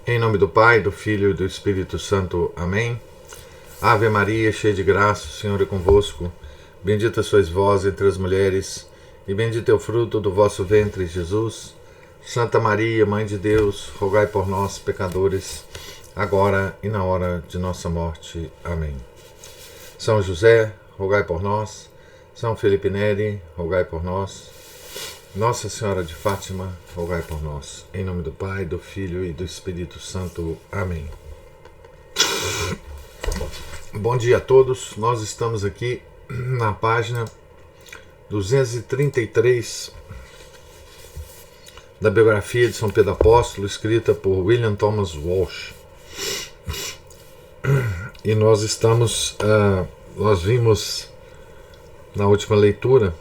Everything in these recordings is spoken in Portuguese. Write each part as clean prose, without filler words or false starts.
Em nome do Pai, do Filho e do Espírito Santo. Amém. Ave Maria, cheia de graça, o Senhor é convosco. Bendita sois vós entre as mulheres, e bendito é o fruto do vosso ventre, Jesus. Santa Maria, Mãe de Deus, rogai por nós, pecadores, agora e na hora de nossa morte. Amém. São José, rogai por nós. São Felipe Neri, rogai por nós. Nossa Senhora de Fátima, rogai por nós. Em nome do Pai, do Filho e do Espírito Santo. Amém. Bom dia a todos. Nós estamos aqui na página 233 da biografia de São Pedro Apóstolo, escrita por William Thomas Walsh. E nós vimos na última leitura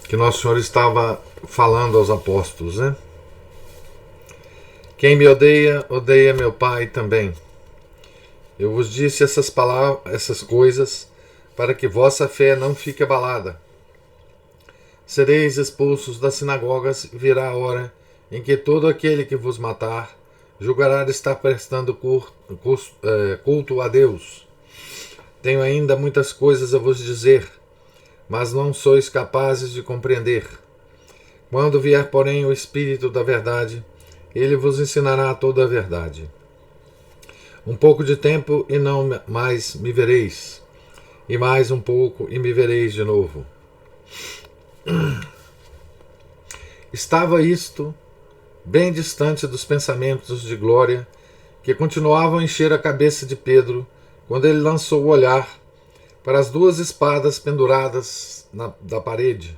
que Nosso Senhor estava falando aos apóstolos, né? Quem me odeia, odeia meu Pai também. Eu vos disse essas coisas, para que vossa fé não fique abalada. Sereis expulsos das sinagogas, e virá a hora em que todo aquele que vos matar julgará estar prestando culto a Deus. Tenho ainda muitas coisas a vos dizer, mas não sois capazes de compreender. Quando vier, porém, o Espírito da verdade, ele vos ensinará toda a verdade. Um pouco de tempo e não mais me vereis, e mais um pouco e me vereis de novo. Estava isto bem distante dos pensamentos de glória que continuavam a encher a cabeça de Pedro, quando ele lançou o olhar para as duas espadas penduradas da parede.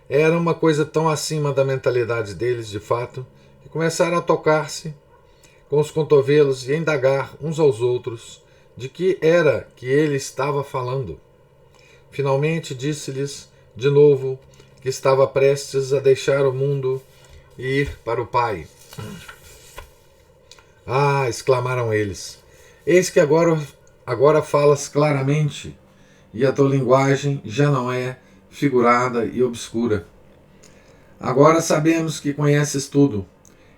Era uma coisa tão acima da mentalidade deles, de fato, que começaram a tocar-se com os cotovelos e a indagar uns aos outros de que era que ele estava falando. Finalmente disse-lhes de novo que estava prestes a deixar o mundo e ir para o Pai. Ah, exclamaram eles, eis que agora falas claramente, e a tua linguagem já não é figurada e obscura. Agora sabemos que conheces tudo,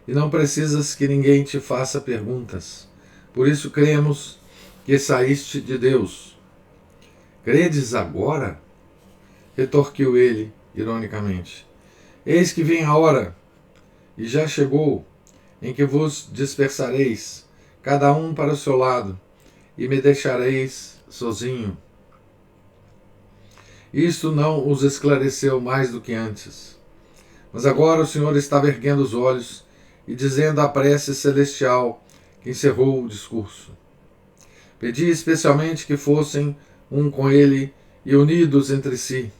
e não precisas que ninguém te faça perguntas. Por isso cremos que saíste de Deus. Credes agora? Retorquiu ele, ironicamente. Eis que vem a hora, e já chegou, em que vos dispersareis, cada um para o seu lado, e me deixareis sozinho. Isto não os esclareceu mais do que antes. Mas agora o Senhor estava erguendo os olhos e dizendo a prece celestial que encerrou o discurso. Pedi especialmente que fossem um com ele e unidos entre si,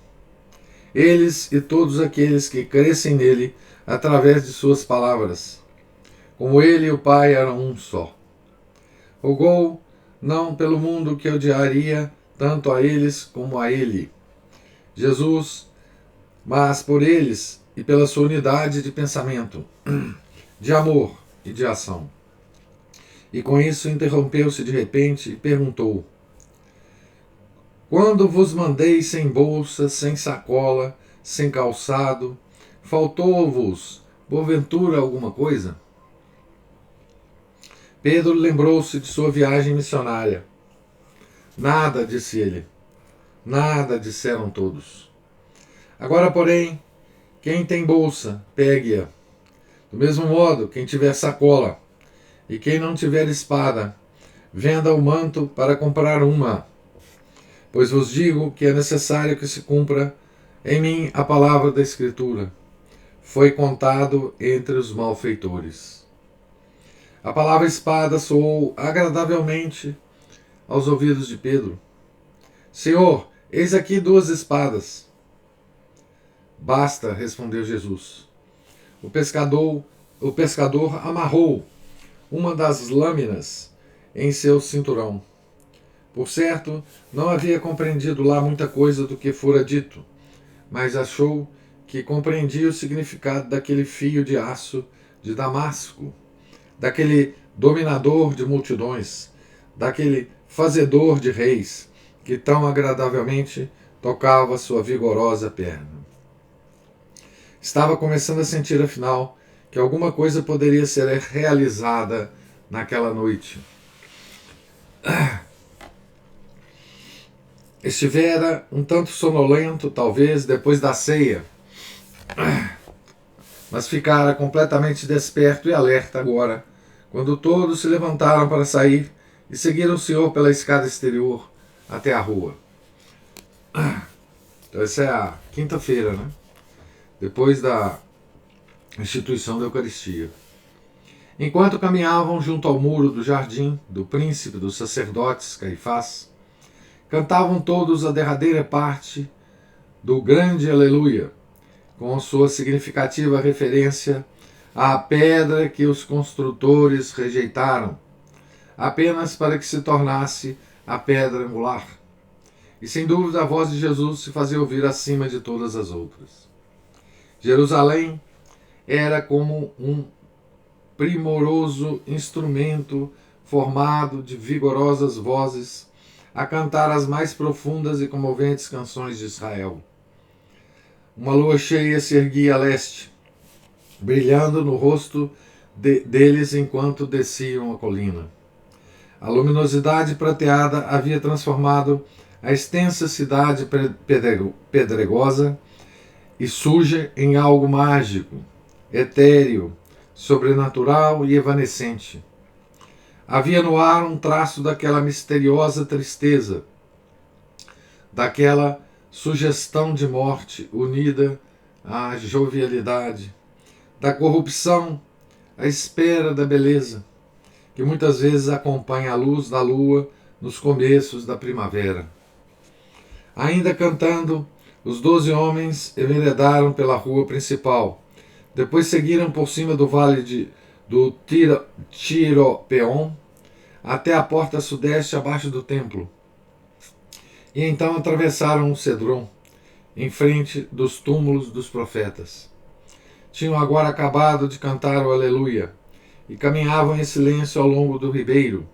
eles e todos aqueles que crescem nele através de suas palavras. Como ele e o Pai eram um só. Rogou não pelo mundo que odiaria tanto a eles como a ele, Jesus, mas por eles e pela sua unidade de pensamento, de amor e de ação. E com isso interrompeu-se de repente e perguntou: quando vos mandei sem bolsa, sem sacola, sem calçado, faltou-vos, porventura, alguma coisa? Pedro lembrou-se de sua viagem missionária. Nada, disse ele. Nada, disseram todos. Agora, porém, quem tem bolsa, pegue-a. Do mesmo modo, quem tiver sacola, e quem não tiver espada, venda o manto para comprar uma. Pois vos digo que é necessário que se cumpra em mim a palavra da Escritura. Foi contado entre os malfeitores. A palavra espada soou agradavelmente aos ouvidos de Pedro. Senhor, eis aqui 2 espadas. Basta, respondeu Jesus. O pescador amarrou uma das lâminas em seu cinturão. Por certo, não havia compreendido lá muita coisa do que fora dito, mas achou que compreendia o significado daquele fio de aço de Damasco, daquele dominador de multidões, daquele fazedor de reis, que tão agradavelmente tocava sua vigorosa perna. Estava começando a sentir, afinal, que alguma coisa poderia ser realizada naquela noite. Estivera um tanto sonolento, talvez, depois da ceia, mas ficara completamente desperto e alerta agora, quando todos se levantaram para sair e seguiram o Senhor pela escada exterior até a rua. Então, essa é a quinta-feira, né? Depois da instituição da Eucaristia. Enquanto caminhavam junto ao muro do jardim do príncipe dos sacerdotes, Caifás, cantavam todos a derradeira parte do grande Aleluia, com sua significativa referência à pedra que os construtores rejeitaram, apenas para que se tornasse a pedra angular. E sem dúvida a voz de Jesus se fazia ouvir acima de todas as outras. Jerusalém era como um primoroso instrumento formado de vigorosas vozes a cantar as mais profundas e comoventes canções de Israel. Uma lua cheia se erguia a leste, brilhando no rosto deles enquanto desciam a colina. A luminosidade prateada havia transformado a extensa cidade pedregosa e suja em algo mágico, etéreo, sobrenatural e evanescente. Havia no ar um traço daquela misteriosa tristeza, daquela sugestão de morte unida à jovialidade, da corrupção à espera da beleza, que muitas vezes acompanha a luz da lua nos começos da primavera. Ainda cantando, os 12 homens enveredaram pela rua principal. Depois seguiram por cima do vale do Tiropeon até a porta sudeste abaixo do templo. E então atravessaram o Cedron, em frente dos túmulos dos profetas. Tinham agora acabado de cantar o Aleluia e caminhavam em silêncio ao longo do ribeiro,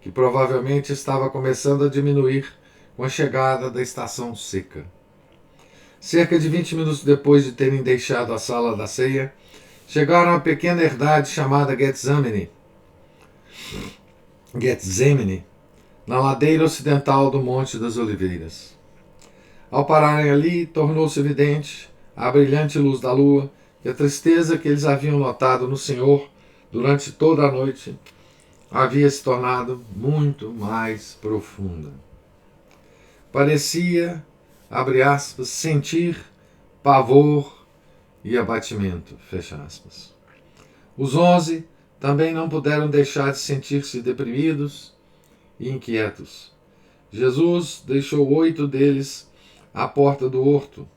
que provavelmente estava começando a diminuir com a chegada da estação seca. Cerca de 20 minutos depois de terem deixado a sala da ceia, chegaram a pequena herdade chamada Getsemane, na ladeira ocidental do Monte das Oliveiras. Ao pararem ali, tornou-se evidente, à brilhante luz da lua, que a tristeza que eles haviam notado no Senhor durante toda a noite havia se tornado muito mais profunda. Parecia, abre aspas, sentir pavor e abatimento, fecha aspas. Os 11 também não puderam deixar de sentir-se deprimidos e inquietos. Jesus deixou 8 deles à porta do horto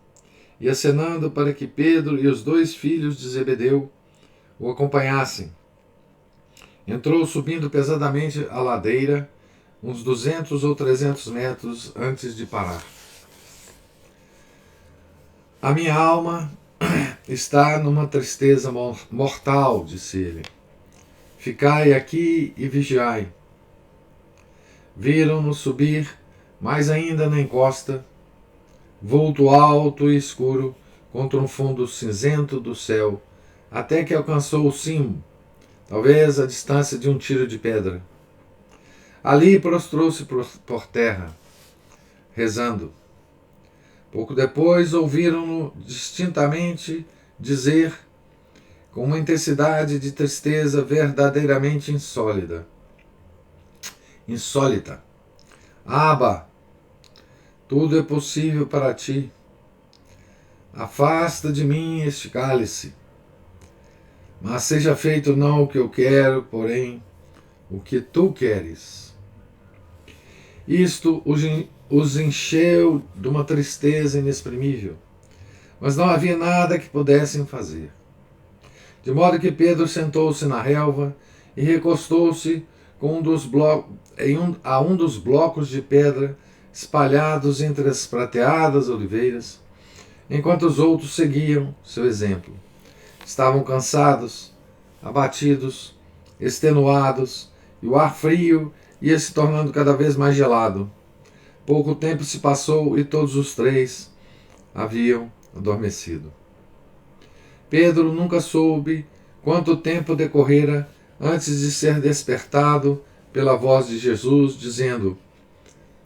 e, acenando para que Pedro e os 2 filhos de Zebedeu o acompanhassem, entrou subindo pesadamente a ladeira, uns 200 ou 300 metros antes de parar. A minha alma está numa tristeza mortal, disse ele. Ficai aqui e vigiai. Viram-no subir, mais ainda na encosta, vulto alto e escuro contra um fundo cinzento do céu, até que alcançou o cimo, talvez a distância de um tiro de pedra. Ali prostrou-se por terra, rezando. Pouco depois ouviram-no distintamente dizer, com uma intensidade de tristeza verdadeiramente insólita: Abba, tudo é possível para ti. Afasta de mim este cálice. Mas seja feito não o que eu quero, porém o que tu queres. Isto os encheu de uma tristeza inexprimível, mas não havia nada que pudessem fazer. De modo que Pedro sentou-se na relva e recostou-se a um dos blocos de pedra espalhados entre as prateadas oliveiras, enquanto os outros seguiam seu exemplo. Estavam cansados, abatidos, extenuados, e o ar frio ia se tornando cada vez mais gelado. Pouco tempo se passou e todos os 3 haviam adormecido. Pedro nunca soube quanto tempo decorrera antes de ser despertado pela voz de Jesus, dizendo: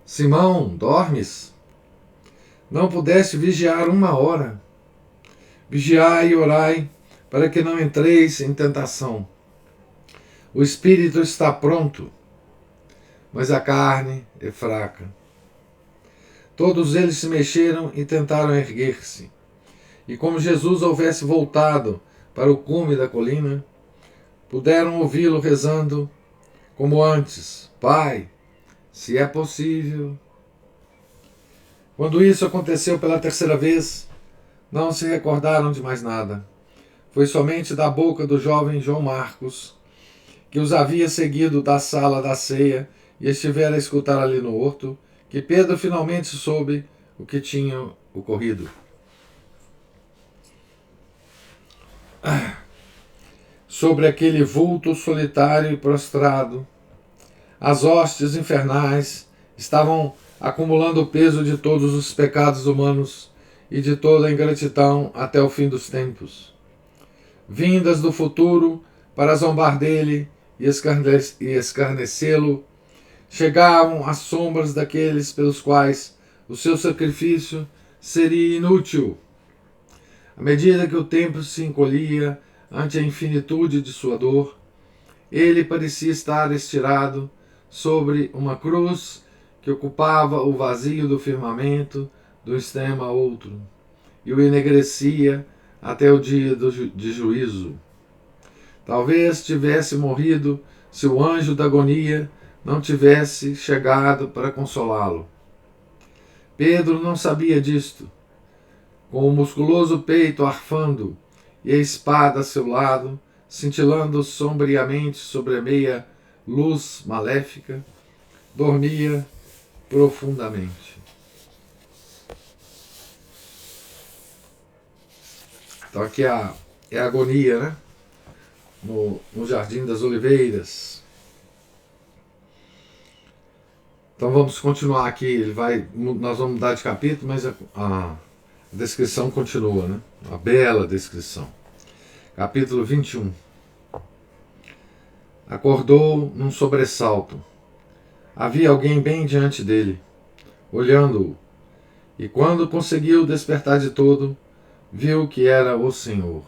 Simão, dormes? Não pudeste vigiar 1 hora? Vigiai e orai, para que não entreis em tentação. O espírito está pronto, mas a carne é fraca. Todos eles se mexeram e tentaram erguer-se. E como Jesus houvesse voltado para o cume da colina, puderam ouvi-lo rezando como antes: Pai, se é possível. Quando isso aconteceu pela terceira vez, não se recordaram de mais nada. Foi somente da boca do jovem João Marcos, que os havia seguido da sala da ceia e estivera a escutar ali no horto, que Pedro finalmente soube o que tinha ocorrido. Sobre aquele vulto solitário e prostrado, as hostes infernais estavam acumulando o peso de todos os pecados humanos e de toda a ingratidão até o fim dos tempos. Vindas do futuro para zombar dele e escarnecê-lo, chegavam as sombras daqueles pelos quais o seu sacrifício seria inútil. À medida que o tempo se encolhia ante a infinitude de sua dor, ele parecia estar estirado sobre uma cruz que ocupava o vazio do firmamento de um extremo a outro, e o enegrecia até o dia de juízo. Talvez tivesse morrido se o anjo da agonia não tivesse chegado para consolá-lo. Pedro não sabia disto. Com o musculoso peito arfando e a espada a seu lado, cintilando sombriamente sobre a meia luz maléfica, dormia profundamente. Então aqui é a agonia, né? No Jardim das Oliveiras. Então vamos continuar aqui. Nós vamos mudar de capítulo, mas a descrição continua, né? Uma bela descrição. Capítulo 21. Acordou num sobressalto. Havia alguém bem diante dele, olhando-o, e quando conseguiu despertar de todo, viu que era o Senhor.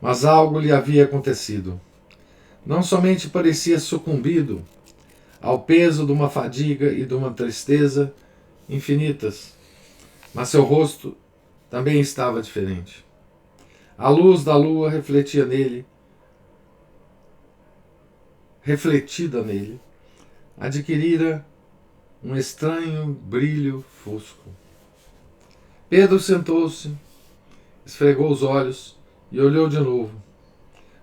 Mas algo lhe havia acontecido. Não somente parecia sucumbido ao peso de uma fadiga e de uma tristeza infinitas, mas seu rosto também estava diferente. A luz da lua refletida nele, adquirira um estranho brilho fosco. Pedro sentou-se, esfregou os olhos e olhou de novo.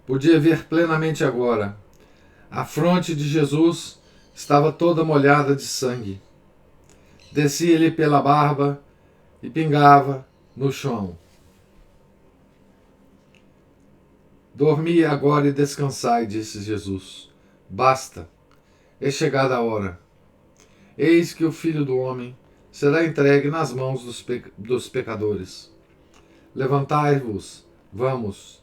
Podia ver plenamente agora. A fronte de Jesus estava toda molhada de sangue. Descia-lhe pela barba e pingava no chão. Dormi agora e descansai, disse Jesus. Basta, é chegada a hora. Eis que o Filho do Homem será entregue nas mãos dos pecadores. Levantai-vos, vamos.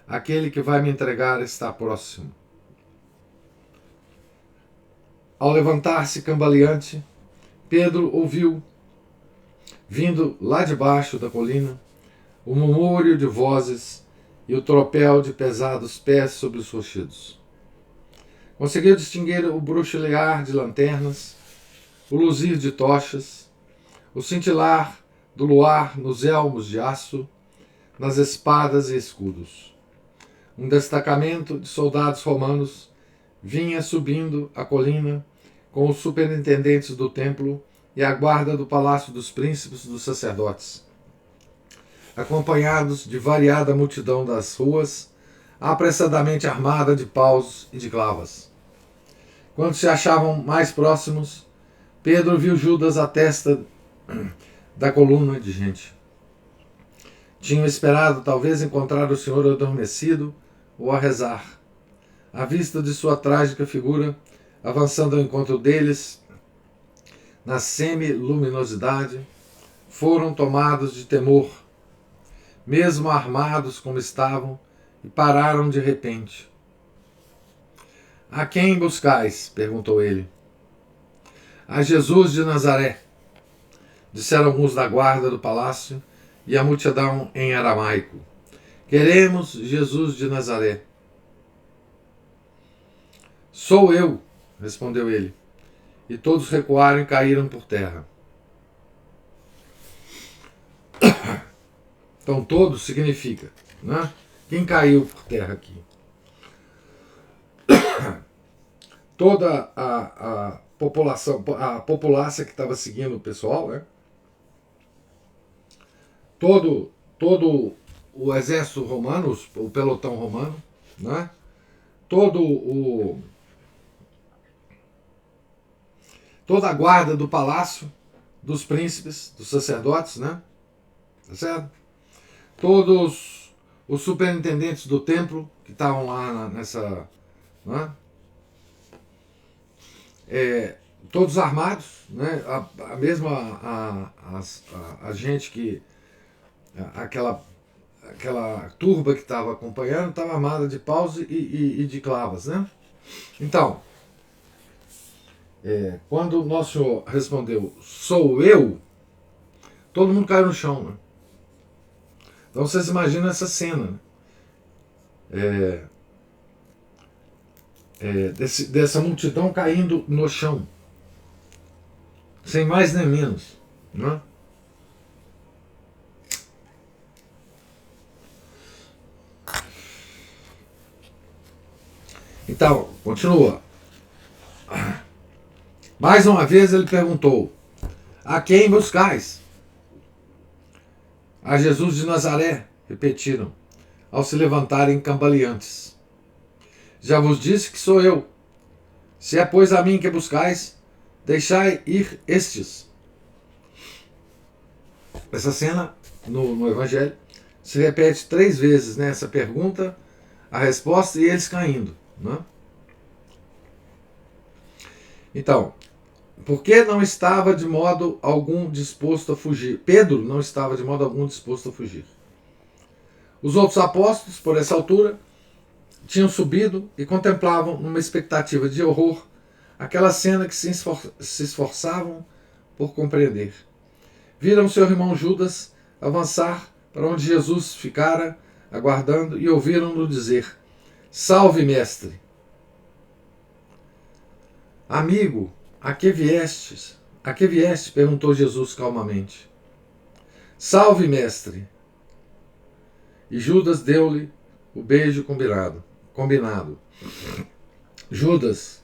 Aquele que vai me entregar está próximo. Ao levantar-se cambaleante, Pedro ouviu, vindo lá de baixo da colina, o murmúrio de vozes e o tropel de pesados pés sobre os rochedos. Conseguiu distinguir o bruxulear de lanternas, o luzir de tochas, o cintilar do luar nos elmos de aço, nas espadas e escudos. Um destacamento de soldados romanos vinha subindo a colina com os superintendentes do templo e a guarda do palácio dos príncipes dos sacerdotes, acompanhados de variada multidão das ruas, apressadamente armada de paus e de clavas. Quando se achavam mais próximos, Pedro viu Judas à testa da coluna de gente. Tinham esperado talvez encontrar o Senhor adormecido ou a rezar. À vista de sua trágica figura, avançando ao encontro deles, na semi-luminosidade, foram tomados de temor. mesmo armados como estavam, e pararam de repente. A quem buscais? Perguntou ele. A Jesus de Nazaré, disseram alguns da guarda do palácio e a multidão em aramaico. Queremos Jesus de Nazaré. Sou eu, respondeu ele. E todos recuaram e caíram por terra. Então, todos significa, né? Quem caiu por terra aqui? Toda a população, a população que estava seguindo o pessoal, né? Todo o exército romano, o pelotão romano, né? Toda a guarda do palácio, dos príncipes, dos sacerdotes, né? Tá certo? Todos os superintendentes do templo que estavam lá nessa, né? Todos armados, né? A mesma a gente que aquela turba que estava acompanhando estava armada de paus e de clavas, né? Então, quando o nosso Senhor respondeu, sou eu, todo mundo caiu no chão, né? Então vocês imaginam essa cena, né? Dessa multidão caindo no chão, sem mais nem menos, né? Então, continua. Mais uma vez ele perguntou, a quem buscais? A Jesus de Nazaré, repetiram, ao se levantarem cambaleantes. Já vos disse que sou eu. Se é, pois, a mim que buscais, deixai ir estes. Essa cena, no Evangelho, se repete 3 vezes, né? Essa pergunta, a resposta e eles caindo, né? Então, por que não estava de modo algum disposto a fugir? Pedro não estava de modo algum disposto a fugir. Os outros apóstolos, por essa altura, tinham subido e contemplavam, numa expectativa de horror, aquela cena que se esforçavam por compreender. Viram seu irmão Judas avançar para onde Jesus ficara aguardando e ouviram-no dizer, salve, mestre! Amigo, a que viestes? A que vieste? Perguntou Jesus calmamente. Salve, mestre! E Judas deu-lhe o beijo combinado. Judas,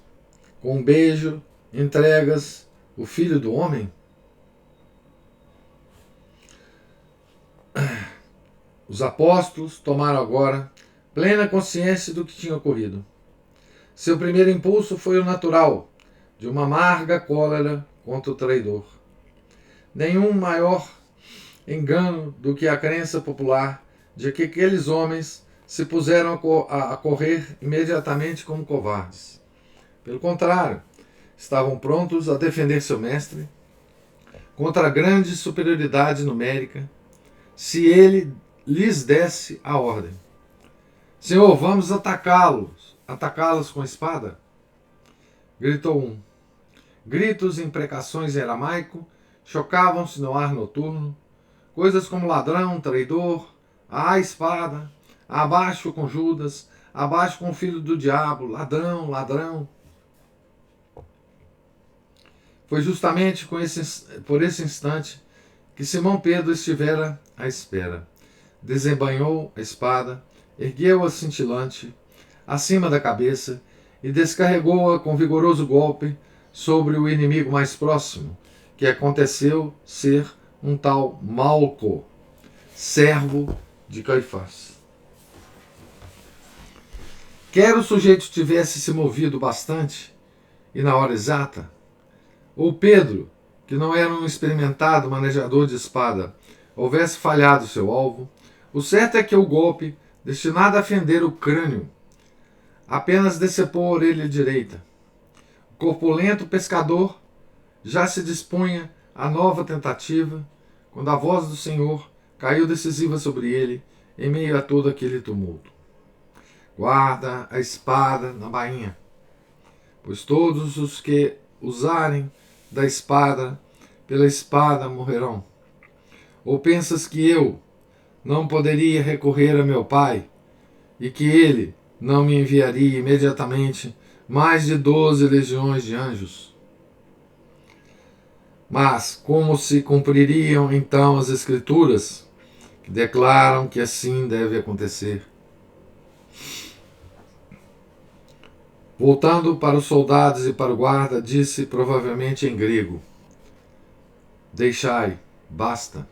com um beijo, entregas o Filho do Homem? Os apóstolos tomaram agora plena consciência do que tinha ocorrido. Seu primeiro impulso foi o natural, de uma amarga cólera contra o traidor. Nenhum maior engano do que a crença popular de que aqueles homens se puseram a correr imediatamente como covardes. Pelo contrário, estavam prontos a defender seu mestre contra a grande superioridade numérica, se ele lhes desse a ordem. Senhor, vamos atacá-los com espada? Gritou um. Gritos e imprecações em aramaico chocavam-se no ar noturno, coisas como ladrão, traidor, a espada, abaixo com Judas, abaixo com o filho do diabo, ladrão, ladrão. Foi justamente por esse instante que Simão Pedro estivera à espera. Desembainhou a espada, ergueu-a cintilante acima da cabeça e descarregou-a com vigoroso golpe sobre o inimigo mais próximo, que aconteceu ser um tal Malco, servo de Caifás. Quer o sujeito tivesse se movido bastante e na hora exata, ou Pedro, que não era um experimentado manejador de espada, houvesse falhado seu alvo, o certo é que o golpe, destinado a fender o crânio, apenas decepou a orelha direita. O corpulento pescador já se dispunha à nova tentativa, quando a voz do Senhor caiu decisiva sobre ele em meio a todo aquele tumulto. Guarda a espada na bainha, pois todos os que usarem da espada, pela espada morrerão. Ou pensas que eu não poderia recorrer a meu Pai, e que ele não me enviaria imediatamente mais de 12 legiões de anjos? Mas como se cumpririam então as Escrituras, que declaram que assim deve acontecer? Voltando para os soldados e para o guarda, disse provavelmente em grego: Deixai, basta.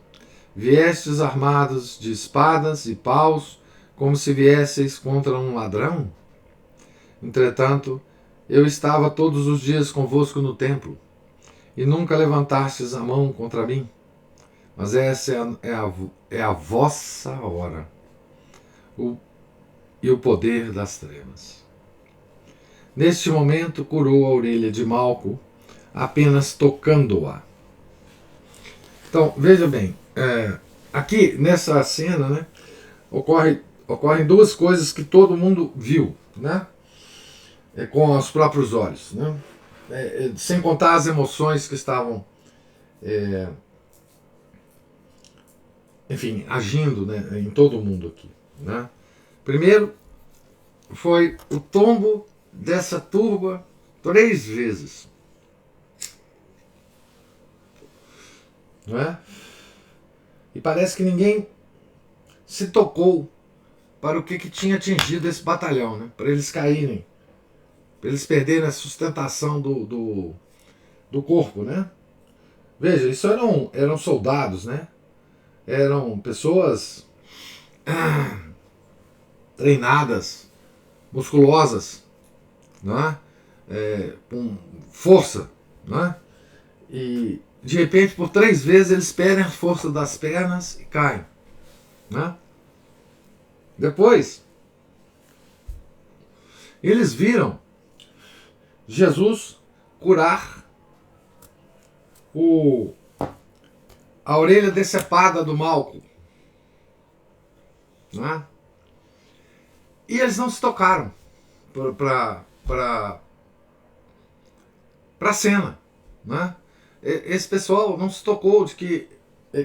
Viestes armados de espadas e paus, como se viesseis contra um ladrão? Entretanto, eu estava todos os dias convosco no templo, e nunca levantastes a mão contra mim. Mas essa é a vossa hora, e o poder das trevas. Neste momento, curou a orelha de Malco, apenas tocando-a. Então, veja bem, aqui nessa cena, né, ocorrem duas coisas que todo mundo viu, né, com os próprios olhos, né, sem contar as emoções que estavam, enfim, agindo, né, em todo mundo aqui, né. Primeiro foi o tombo dessa turba 3 vezes, não é? E parece que ninguém se tocou para o que tinha atingido esse batalhão, né? Para eles caírem, para eles perderem a sustentação do corpo, né? Veja, isso eram soldados, né? Eram pessoas treinadas, musculosas, né? Com força, né? E de repente, por 3 vezes, eles perdem a força das pernas e caem, né? Depois, eles viram Jesus curar a orelha decepada do Malco, né? E eles não se tocaram para a cena, né? Esse pessoal não se tocou de que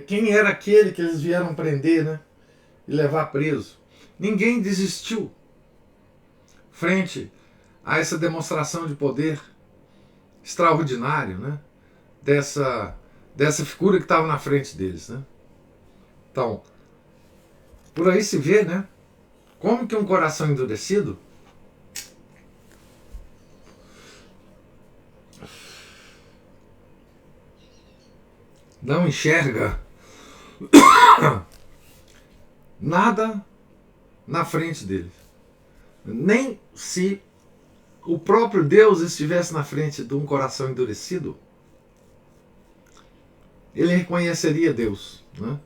quem era aquele que eles vieram prender, né, e levar preso. Ninguém desistiu frente a essa demonstração de poder extraordinário, né, dessa figura que estava na frente deles, né. Então, por aí se vê, né, como que um coração endurecido não enxerga nada na frente dele. Nem se o próprio Deus estivesse na frente de um coração endurecido, ele reconheceria Deus, né?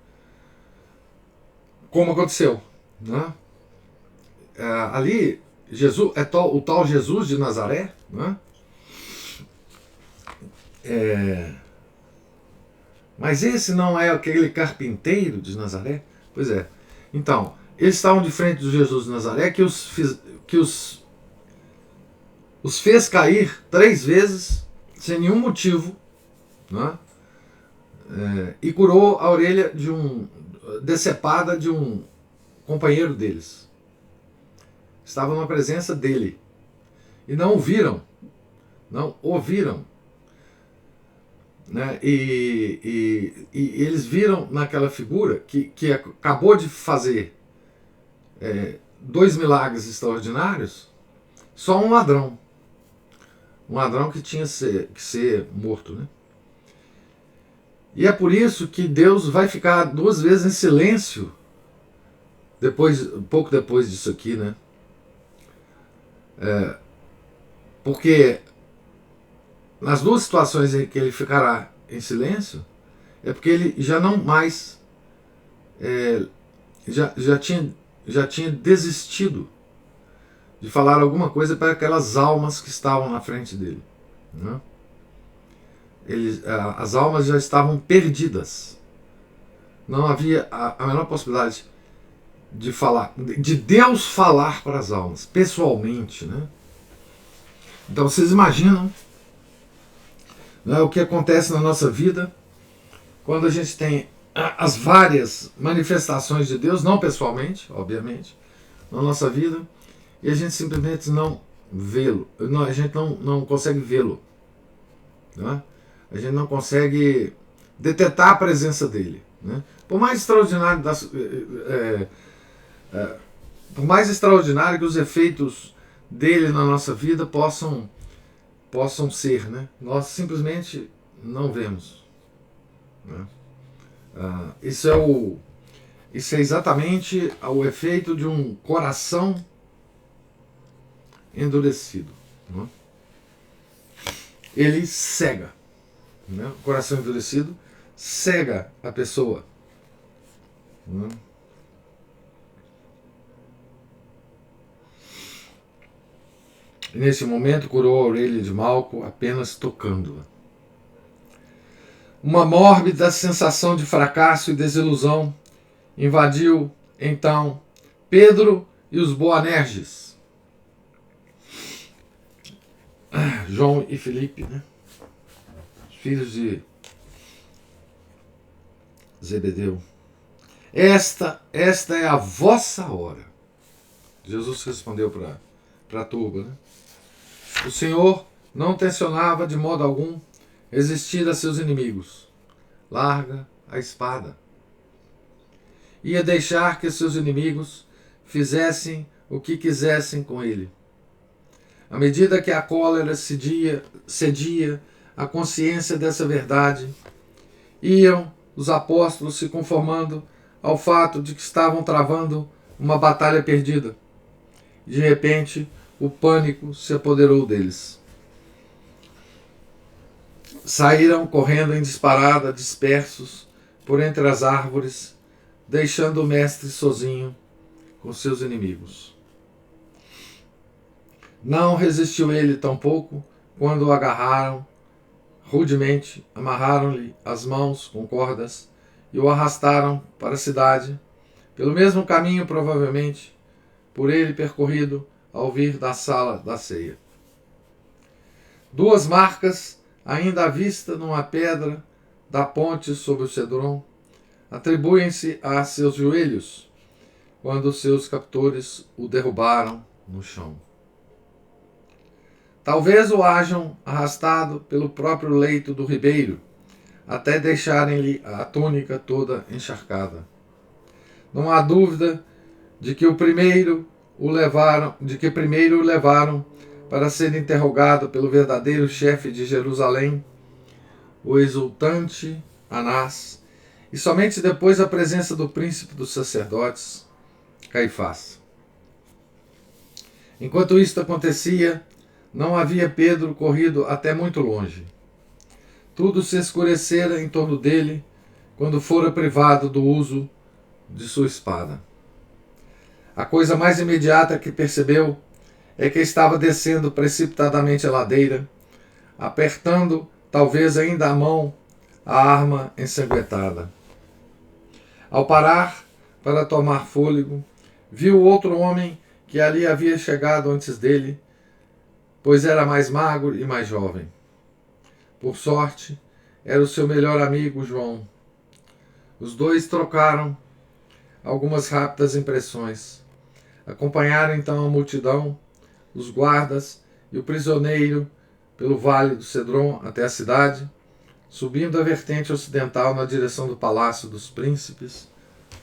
Como aconteceu, né? Ali, Jesus o tal Jesus de Nazaré, né? Mas esse não é aquele carpinteiro de Nazaré? Pois é. Então, eles estavam de frente do Jesus de Nazaré que os fez cair 3 vezes, sem nenhum motivo, né? E curou a orelha decepada de um companheiro deles. Estavam na presença dele. E não ouviram. Né? E eles viram naquela figura que acabou de fazer 2 milagres extraordinários, só um ladrão que tinha que ser morto, né? E é por isso que Deus vai ficar 2 vezes em silêncio pouco depois disso aqui, né? Porque nas 2 situações em que ele ficará em silêncio, é porque ele já não mais já tinha desistido de falar alguma coisa para aquelas almas que estavam na frente dele, né? As almas já estavam perdidas, Não havia a menor possibilidade de falar, de Deus falar para as almas, pessoalmente, né? Então vocês imaginam, né, o que acontece na nossa vida quando a gente tem as várias manifestações de Deus, não pessoalmente, obviamente, na nossa vida, e a gente simplesmente não vê-lo, a gente não consegue vê-lo, né? A gente não consegue detectar a presença dele, né? Por mais extraordinário por mais extraordinário que os efeitos dele na nossa vida possam ser, né? Nós simplesmente não vemos, né? Isso é exatamente o efeito de um coração endurecido, né? Ele cega, né? O coração endurecido cega a pessoa, né? E nesse momento curou a orelha de Malco apenas tocando-a. Uma mórbida sensação de fracasso e desilusão invadiu, então, Pedro e os Boanerges. João e Felipe, né? Os filhos de Zebedeu. Esta é a vossa hora. Jesus respondeu para a turba, né? O Senhor não tensionava de modo algum resistir a seus inimigos. Larga a espada. Ia deixar que seus inimigos fizessem o que quisessem com ele. À medida que a cólera cedia à consciência dessa verdade, iam os apóstolos se conformando ao fato de que estavam travando uma batalha perdida. De repente, o pânico se apoderou deles. Saíram correndo em disparada, dispersos por entre as árvores, deixando o mestre sozinho com seus inimigos. Não resistiu ele tampouco quando o agarraram rudemente, amarraram-lhe as mãos com cordas e o arrastaram para a cidade, pelo mesmo caminho, provavelmente, por ele percorrido ao vir da sala da ceia. 2 marcas, ainda à vista numa pedra da ponte sobre o Cedron, atribuem-se a seus joelhos, quando seus captores o derrubaram no chão. Talvez o hajam arrastado pelo próprio leito do ribeiro, até deixarem-lhe a túnica toda encharcada. Não há dúvida de que primeiro o levaram para ser interrogado pelo verdadeiro chefe de Jerusalém, o exultante Anás, e somente depois a presença do príncipe dos sacerdotes, Caifás. Enquanto isto acontecia, não havia Pedro corrido até muito longe. Tudo se escurecera em torno dele quando fora privado do uso de sua espada. A coisa mais imediata que percebeu é que estava descendo precipitadamente a ladeira, apertando, talvez ainda a mão, a arma ensanguentada. Ao parar para tomar fôlego, viu outro homem que ali havia chegado antes dele, pois era mais magro e mais jovem. Por sorte, era o seu melhor amigo João. Os dois trocaram algumas rápidas impressões. Acompanharam então a multidão, os guardas e o prisioneiro pelo vale do Cedron até a cidade, subindo a vertente ocidental na direção do palácio dos príncipes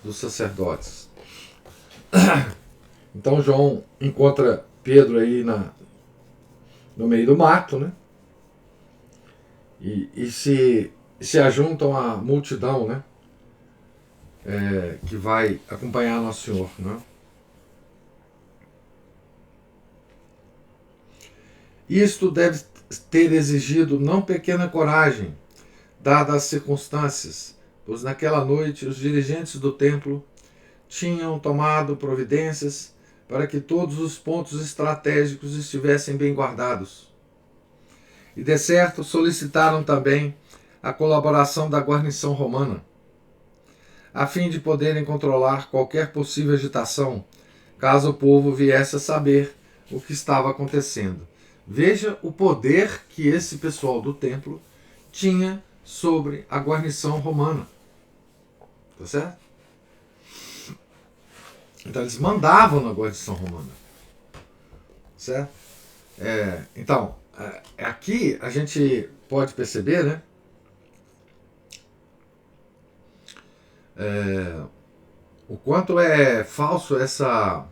dos sacerdotes. Então João encontra Pedro aí no meio do mato, né? E se ajuntam à multidão, né? Que vai acompanhar Nosso Senhor, né? Isto deve ter exigido não pequena coragem, dadas as circunstâncias, pois naquela noite os dirigentes do templo tinham tomado providências para que todos os pontos estratégicos estivessem bem guardados. E de certo solicitaram também a colaboração da guarnição romana. a fim de poderem controlar qualquer possível agitação, caso o povo viesse a saber o que estava acontecendo. Veja o poder que esse pessoal do templo tinha sobre a guarnição romana. Tá certo? Então eles mandavam na guarnição romana. Certo? Então, aqui a gente pode perceber, né? O quanto é falso essa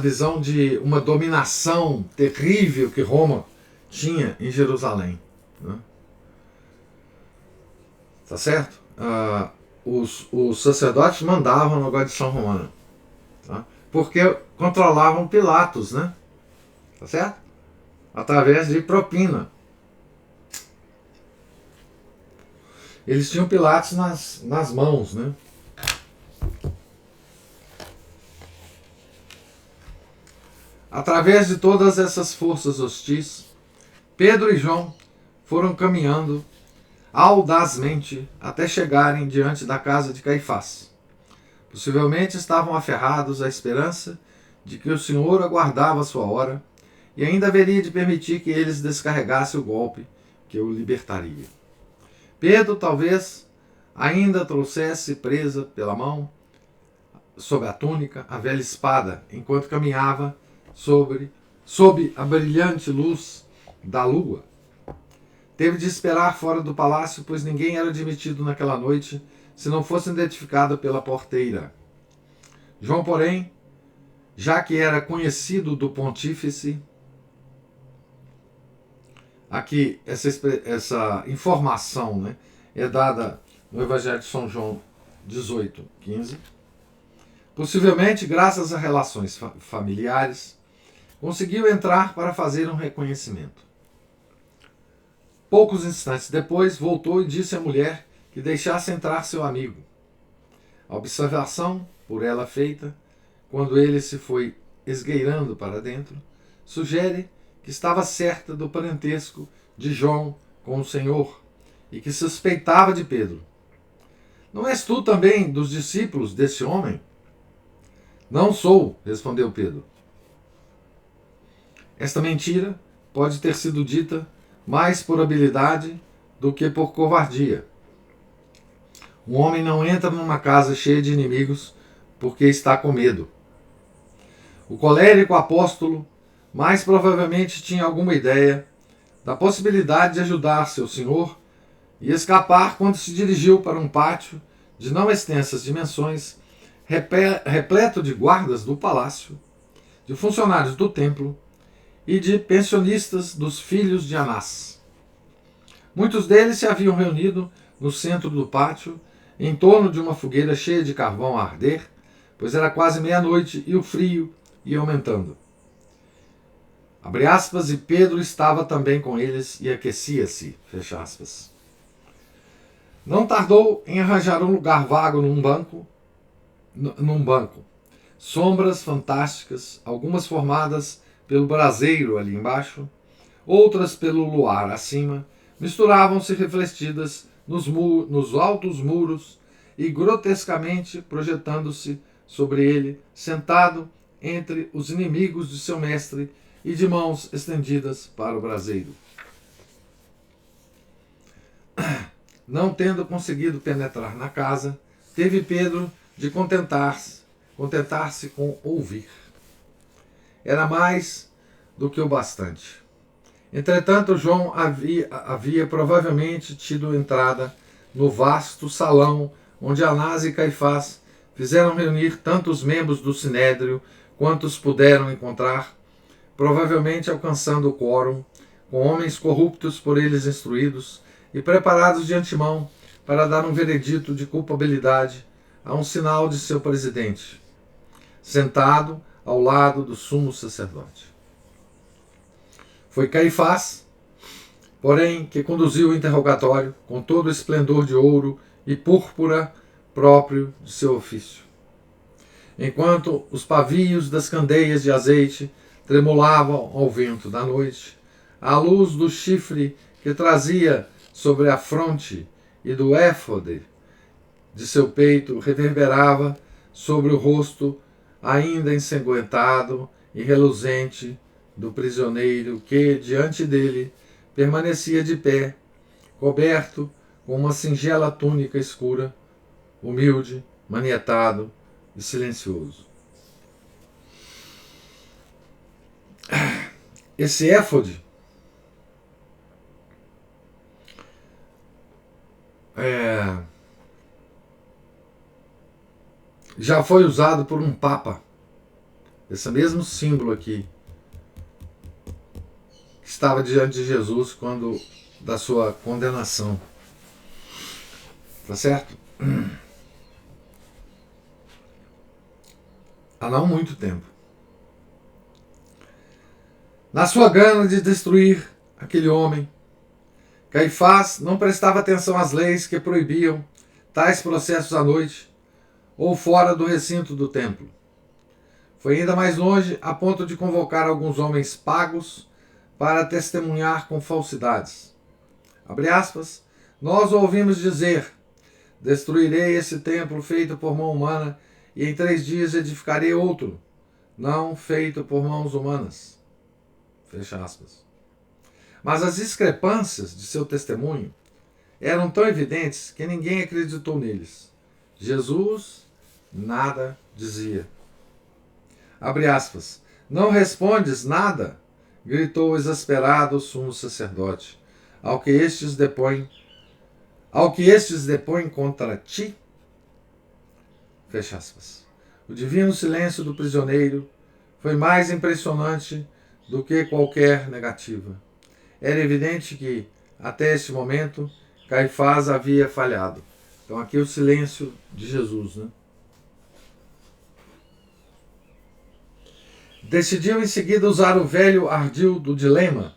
visão de uma dominação terrível que Roma tinha em Jerusalém. Né? Tá certo? Os sacerdotes mandavam na guarnição romana. Tá? Porque controlavam Pilatos, né? Tá certo? Através de propina. Eles tinham Pilatos nas mãos, né? Através de todas essas forças hostis, Pedro e João foram caminhando audazmente até chegarem diante da casa de Caifás. Possivelmente estavam aferrados à esperança de que o Senhor aguardava a sua hora e ainda haveria de permitir que eles descarregassem o golpe que o libertaria. Pedro talvez ainda trouxesse presa pela mão, sob a túnica, a velha espada, enquanto caminhava sob a brilhante luz da lua. Teve de esperar fora do palácio, pois ninguém era admitido naquela noite se não fosse identificado pela porteira. João, porém, já que era conhecido do pontífice, aqui essa informação, né, é dada no Evangelho de São João 18:15. Possivelmente, graças a relações familiares, conseguiu entrar para fazer um reconhecimento. Poucos instantes depois, voltou e disse à mulher que deixasse entrar seu amigo. A observação, por ela feita, quando ele se foi esgueirando para dentro, sugere que estava certa do parentesco de João com o Senhor e que suspeitava de Pedro. Não és tu também dos discípulos desse homem? Não sou, respondeu Pedro. Esta mentira pode ter sido dita mais por habilidade do que por covardia. Um homem não entra numa casa cheia de inimigos porque está com medo. O colérico apóstolo mais provavelmente tinha alguma ideia da possibilidade de ajudar seu senhor e escapar quando se dirigiu para um pátio de não extensas dimensões, repleto de guardas do palácio, de funcionários do templo e de pensionistas dos filhos de Anás. Muitos deles se haviam reunido no centro do pátio, em torno de uma fogueira cheia de carvão a arder, pois era quase meia-noite e o frio ia aumentando. Abre aspas, e Pedro estava também com eles e aquecia-se, fecha aspas. Não tardou em arranjar um lugar vago num banco. Sombras fantásticas, algumas formadas pelo braseiro ali embaixo, outras pelo luar acima, misturavam-se refletidas nos altos muros e grotescamente projetando-se sobre ele, sentado entre os inimigos de seu mestre e de mãos estendidas para o braseiro. Não tendo conseguido penetrar na casa, teve Pedro de contentar-se com ouvir. Era mais do que o bastante. Entretanto, João havia provavelmente tido entrada no vasto salão onde Anás e Caifás fizeram reunir tantos membros do sinédrio quantos puderam encontrar, provavelmente alcançando o quórum, com homens corruptos por eles instruídos e preparados de antemão para dar um veredito de culpabilidade a um sinal de seu presidente, sentado ao lado do sumo sacerdote. Foi Caifás, porém, que conduziu o interrogatório com todo o esplendor de ouro e púrpura próprio de seu ofício. Enquanto os pavios das candeias de azeite tremulavam ao vento da noite, à luz do chifre que trazia sobre a fronte e do éfode de seu peito reverberava sobre o rosto ainda ensanguentado e reluzente do prisioneiro que, diante dele, permanecia de pé, coberto com uma singela túnica escura, humilde, manietado e silencioso. Esse éfode já foi usado por um papa. Esse mesmo símbolo aqui que estava diante de Jesus quando da sua condenação. Tá certo? Há não muito tempo. Na sua gana de destruir aquele homem, Caifás não prestava atenção às leis que proibiam tais processos à noite ou fora do recinto do templo. Foi ainda mais longe, a ponto de convocar alguns homens pagos para testemunhar com falsidades. Abre aspas, nós ouvimos dizer, destruirei esse templo feito por mão humana e em 3 dias edificarei outro, não feito por mãos humanas. Fecha aspas. Mas as discrepâncias de seu testemunho eram tão evidentes que ninguém acreditou neles. Jesus nada dizia. Abre aspas. Não respondes nada? Gritou exasperado o sumo sacerdote. Ao que estes depõem contra ti? Fecha aspas. O divino silêncio do prisioneiro foi mais impressionante do que qualquer negativa. Era evidente que, até este momento, Caifás havia falhado. Então aqui o silêncio de Jesus, né? Decidiu em seguida usar o velho ardil do dilema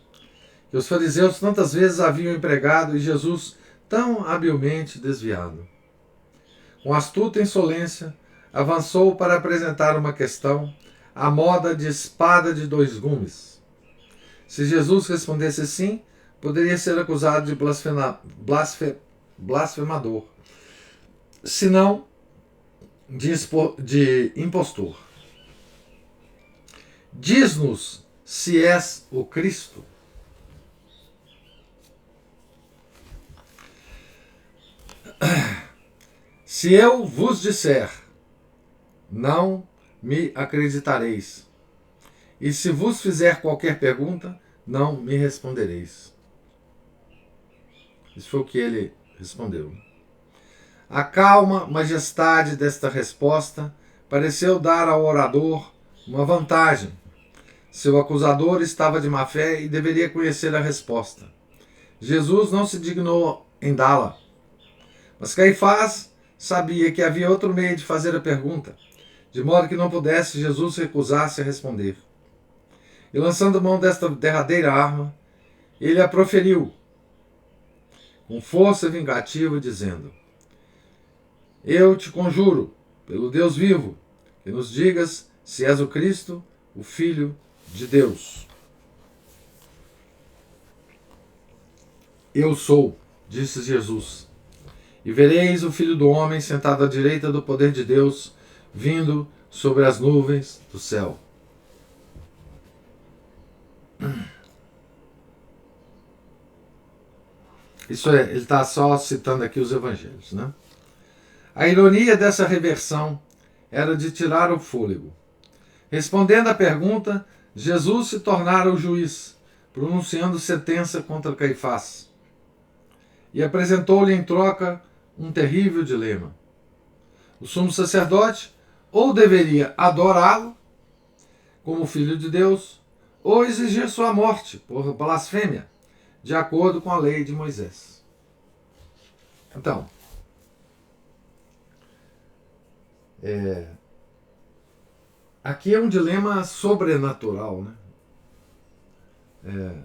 que os fariseus tantas vezes haviam empregado e Jesus tão habilmente desviado. Com astuta insolência, avançou para apresentar uma questão à moda de espada de 2 gumes. Se Jesus respondesse sim, poderia ser acusado de blasfemador, se não de impostor. Diz-nos se és o Cristo. Se eu vos disser, não me acreditareis. E se vos fizer qualquer pergunta, não me respondereis. Isso foi o que ele respondeu. A calma majestade desta resposta pareceu dar ao orador uma vantagem. Seu acusador estava de má fé e deveria conhecer a resposta. Jesus não se dignou em dá-la. Mas Caifás sabia que havia outro meio de fazer a pergunta, de modo que não pudesse Jesus recusar-se a responder. E lançando mão desta derradeira arma, ele a proferiu com força vingativa, dizendo: Eu te conjuro, pelo Deus vivo, que nos digas se és o Cristo, o Filho de Deus. Eu sou, disse Jesus, e vereis o Filho do Homem sentado à direita do poder de Deus, vindo sobre as nuvens do céu. Isso é, ele está só citando aqui os evangelhos, né? A ironia dessa reversão era de tirar o fôlego. Respondendo à pergunta, Jesus se tornara o juiz, pronunciando sentença contra Caifás. E apresentou-lhe em troca um terrível dilema. O sumo sacerdote ou deveria adorá-lo como filho de Deus, ou exigir sua morte por blasfêmia, de acordo com a lei de Moisés. Então, aqui é um dilema sobrenatural, né?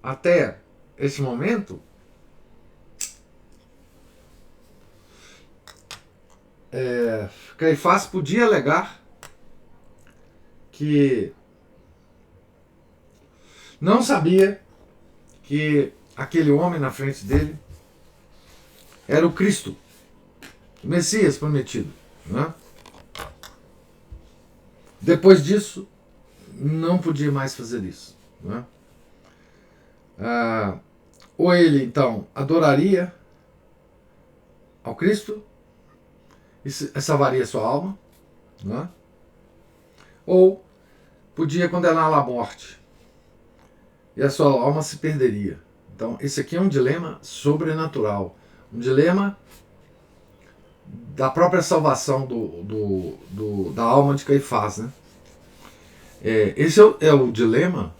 Até esse momento, Caifás podia alegar que não sabia que aquele homem na frente dele era o Cristo, o Messias prometido, né? Depois disso, não podia mais fazer isso, né? Ou ele, então, adoraria ao Cristo e salvaria sua alma, né? Ou podia condená-lo à morte e a sua alma se perderia. Então, esse aqui é um dilema sobrenatural, um dilema da própria salvação da alma de Caifás, né? Esse é o dilema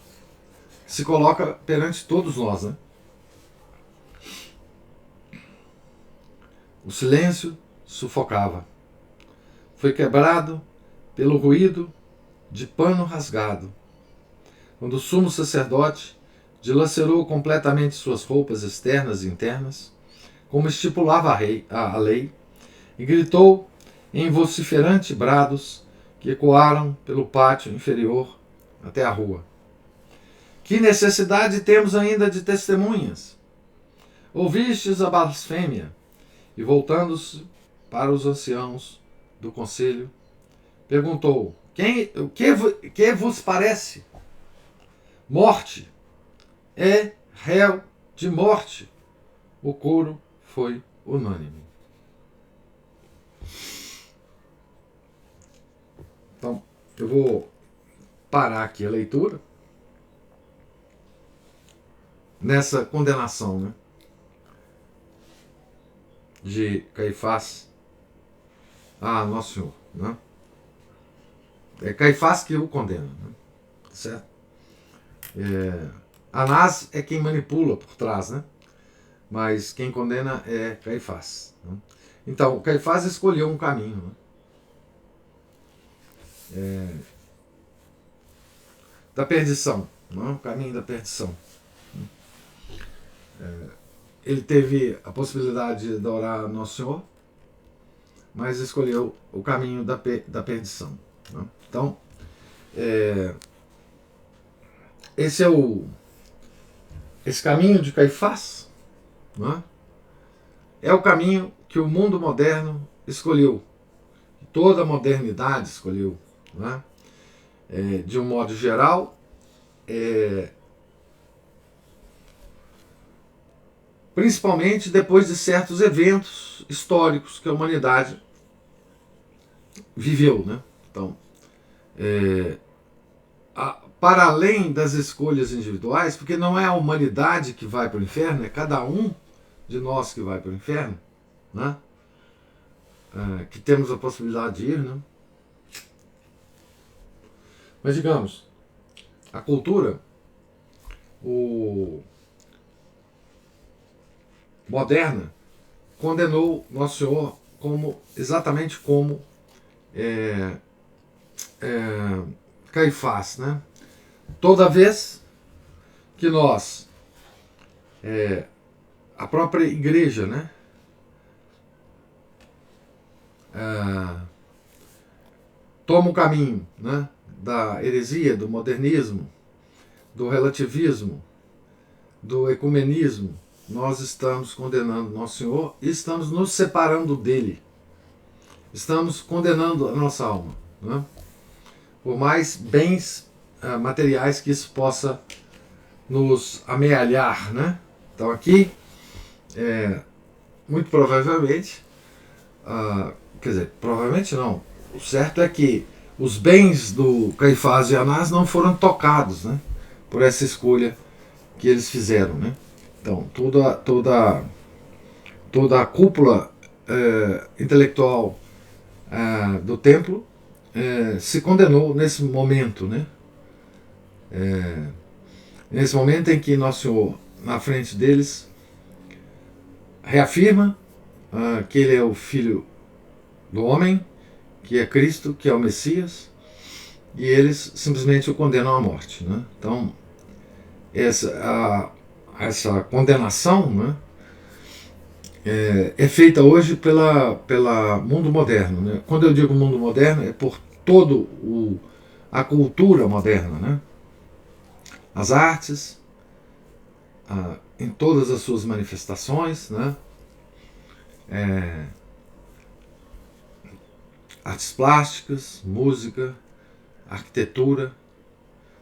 que se coloca perante todos nós, né? O silêncio sufocava. Foi quebrado pelo ruído de pano rasgado, quando o sumo sacerdote dilacerou completamente suas roupas externas e internas, como estipulava a lei, e gritou em vociferante brados que ecoaram pelo pátio inferior até a rua. Que necessidade temos ainda de testemunhas? Ouvistes a blasfêmia? E voltando-se para os anciãos do conselho, perguntou: o que vos parece? Morte. É réu de morte. O coro foi unânime. Então, eu vou parar aqui a leitura nessa condenação, né, de Caifás a Nosso Senhor, né? É Caifás que o condena, né? Certo? Anás é quem manipula por trás, né? Mas quem condena é Caifás, né? Então, Caifás escolheu um caminho, né, da perdição, né? O caminho da perdição. Ele teve a possibilidade de adorar a Nosso Senhor, mas escolheu o caminho da perdição, né? Então, esse caminho de Caifás, né, é o caminho que o mundo moderno escolheu, toda a modernidade escolheu, né? De um modo geral, principalmente depois de certos eventos históricos que a humanidade viveu, né? Então, para além das escolhas individuais, porque não é a humanidade que vai para o inferno, é cada um de nós que vai para o inferno, né? Que temos a possibilidade de ir, né? Mas digamos, a cultura moderna condenou Nosso Senhor exatamente como Caifás, né? Toda vez que nós, a própria igreja, né, toma o caminho, né, da heresia, do modernismo, do relativismo, do ecumenismo, nós estamos condenando Nosso Senhor e estamos nos separando dele. Estamos condenando a nossa alma, né? Por mais bens materiais que isso possa nos amealhar, né? Então aqui, muito provavelmente, quer dizer, provavelmente não, o certo é que os bens do Caifás e Anás não foram tocados, né, por essa escolha que eles fizeram, né? Então toda a cúpula intelectual do templo se condenou nesse momento, né? Nesse momento em que Nosso Senhor, na frente deles, reafirma que ele é o Filho do Homem, que é Cristo, que é o Messias, e eles simplesmente o condenam à morte, né? Então, essa condenação, né, é feita hoje pela mundo moderno, né? Quando eu digo mundo moderno, é por todo a cultura moderna, né? As artes, em todas as suas manifestações, né? artes plásticas, música, arquitetura,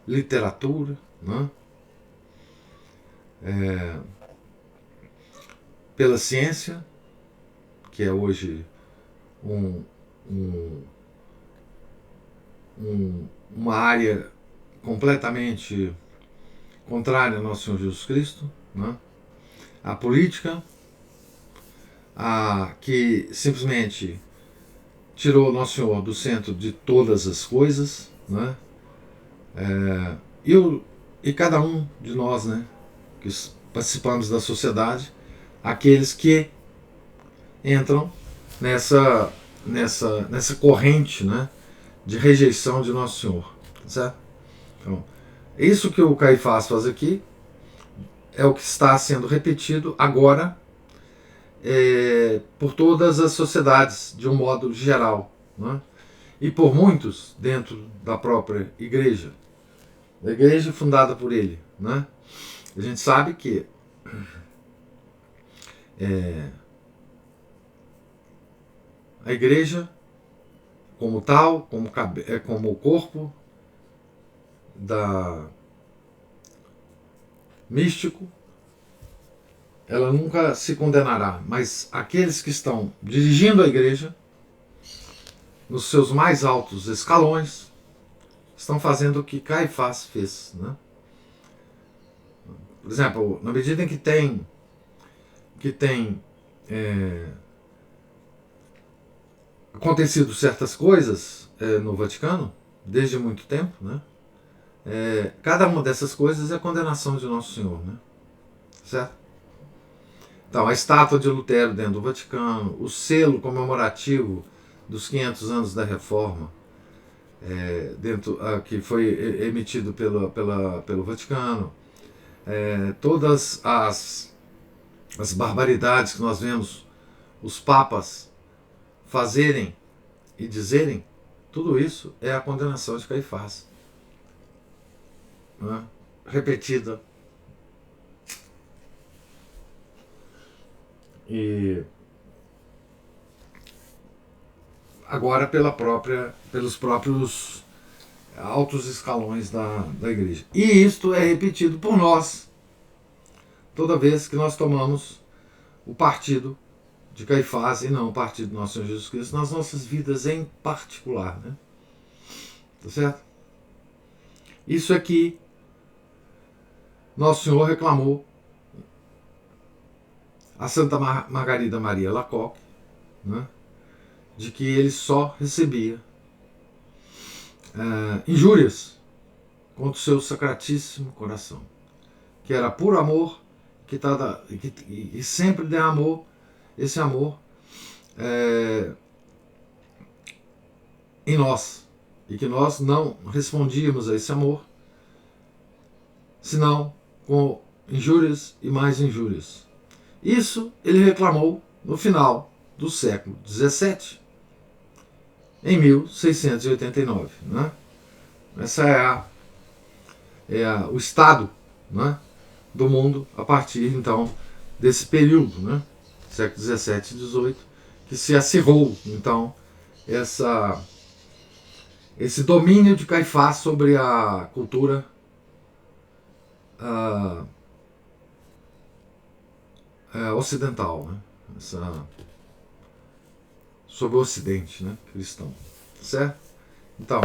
literatura, né? Pela ciência, que é hoje uma área completamente contrária ao nosso Senhor Jesus Cristo, né? A política, que simplesmente tirou o Nosso Senhor do centro de todas as coisas, né? E cada um de nós, né, que participamos da sociedade, aqueles que entram nessa corrente, né, de rejeição de Nosso Senhor, certo? Então, isso que o Caifás faz aqui é o que está sendo repetido agora por todas as sociedades, de um modo geral, né? E por muitos dentro da própria igreja, da igreja fundada por ele, né? A gente sabe que a igreja, como tal, como o corpo místico, ela nunca se condenará, mas aqueles que estão dirigindo a igreja, nos seus mais altos escalões, estão fazendo o que Caifás fez, né? Por exemplo, na medida em que tem acontecido certas coisas no Vaticano, desde muito tempo, né? Cada uma dessas coisas é a condenação de Nosso Senhor, né? Certo? Então, a estátua de Lutero dentro do Vaticano, o selo comemorativo dos 500 anos da Reforma, que foi emitido pelo Vaticano, todas as barbaridades que nós vemos os papas fazerem e dizerem, tudo isso é a condenação de Caifás, né? Repetida. E agora pelos próprios altos escalões da igreja. E isto é repetido por nós toda vez que nós tomamos o partido de Caifás e não o partido do nosso Senhor Jesus Cristo nas nossas vidas em particular, né? Tá certo? Isso é que Nosso Senhor reclamou a Santa Margarida Maria Alacoque, né, de que ele só recebia injúrias contra o seu sacratíssimo coração, que era puro amor, e sempre derramou esse amor em nós, e que nós não respondíamos a esse amor senão com injúrias e mais injúrias. Isso ele reclamou no final do século XVII, em 1689. Né? Essa o estado, né, do mundo a partir então desse período, né, século XVII e XVIII, que se acirrou então esse domínio de Caifás sobre a cultura ocidental, né? Sobre o Ocidente, né, cristão, certo? Então,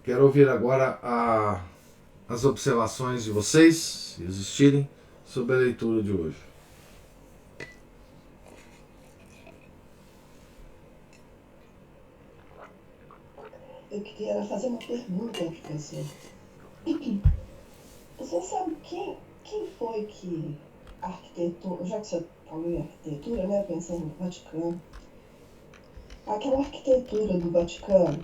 quero ouvir agora as observações de vocês, se existirem, sobre a leitura de hoje. Eu queria fazer uma pergunta ao professor. Você sabe quem foi que arquitetou, já que você falou em arquitetura, né, pensando no Vaticano, aquela arquitetura do Vaticano,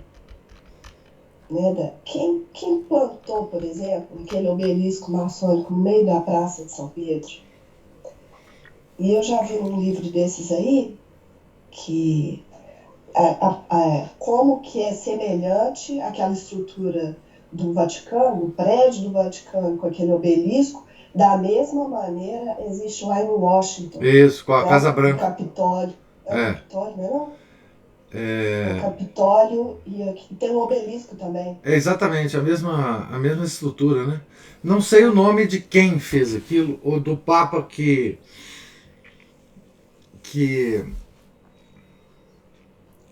né, quem plantou, por exemplo, aquele obelisco maçônico no meio da Praça de São Pedro? E eu já vi um livro desses aí que como que é semelhante àquela estrutura do Vaticano, o prédio do Vaticano com aquele obelisco, Da mesma maneira, existe lá em Washington, Isso, com a né? Casa O Branca. Capitólio. É o É. Capitólio, não é não? É o É, Capitólio e aqui tem um obelisco também. é exatamente a mesma estrutura, né? Não sei o nome de quem fez aquilo, ou do Papa que, que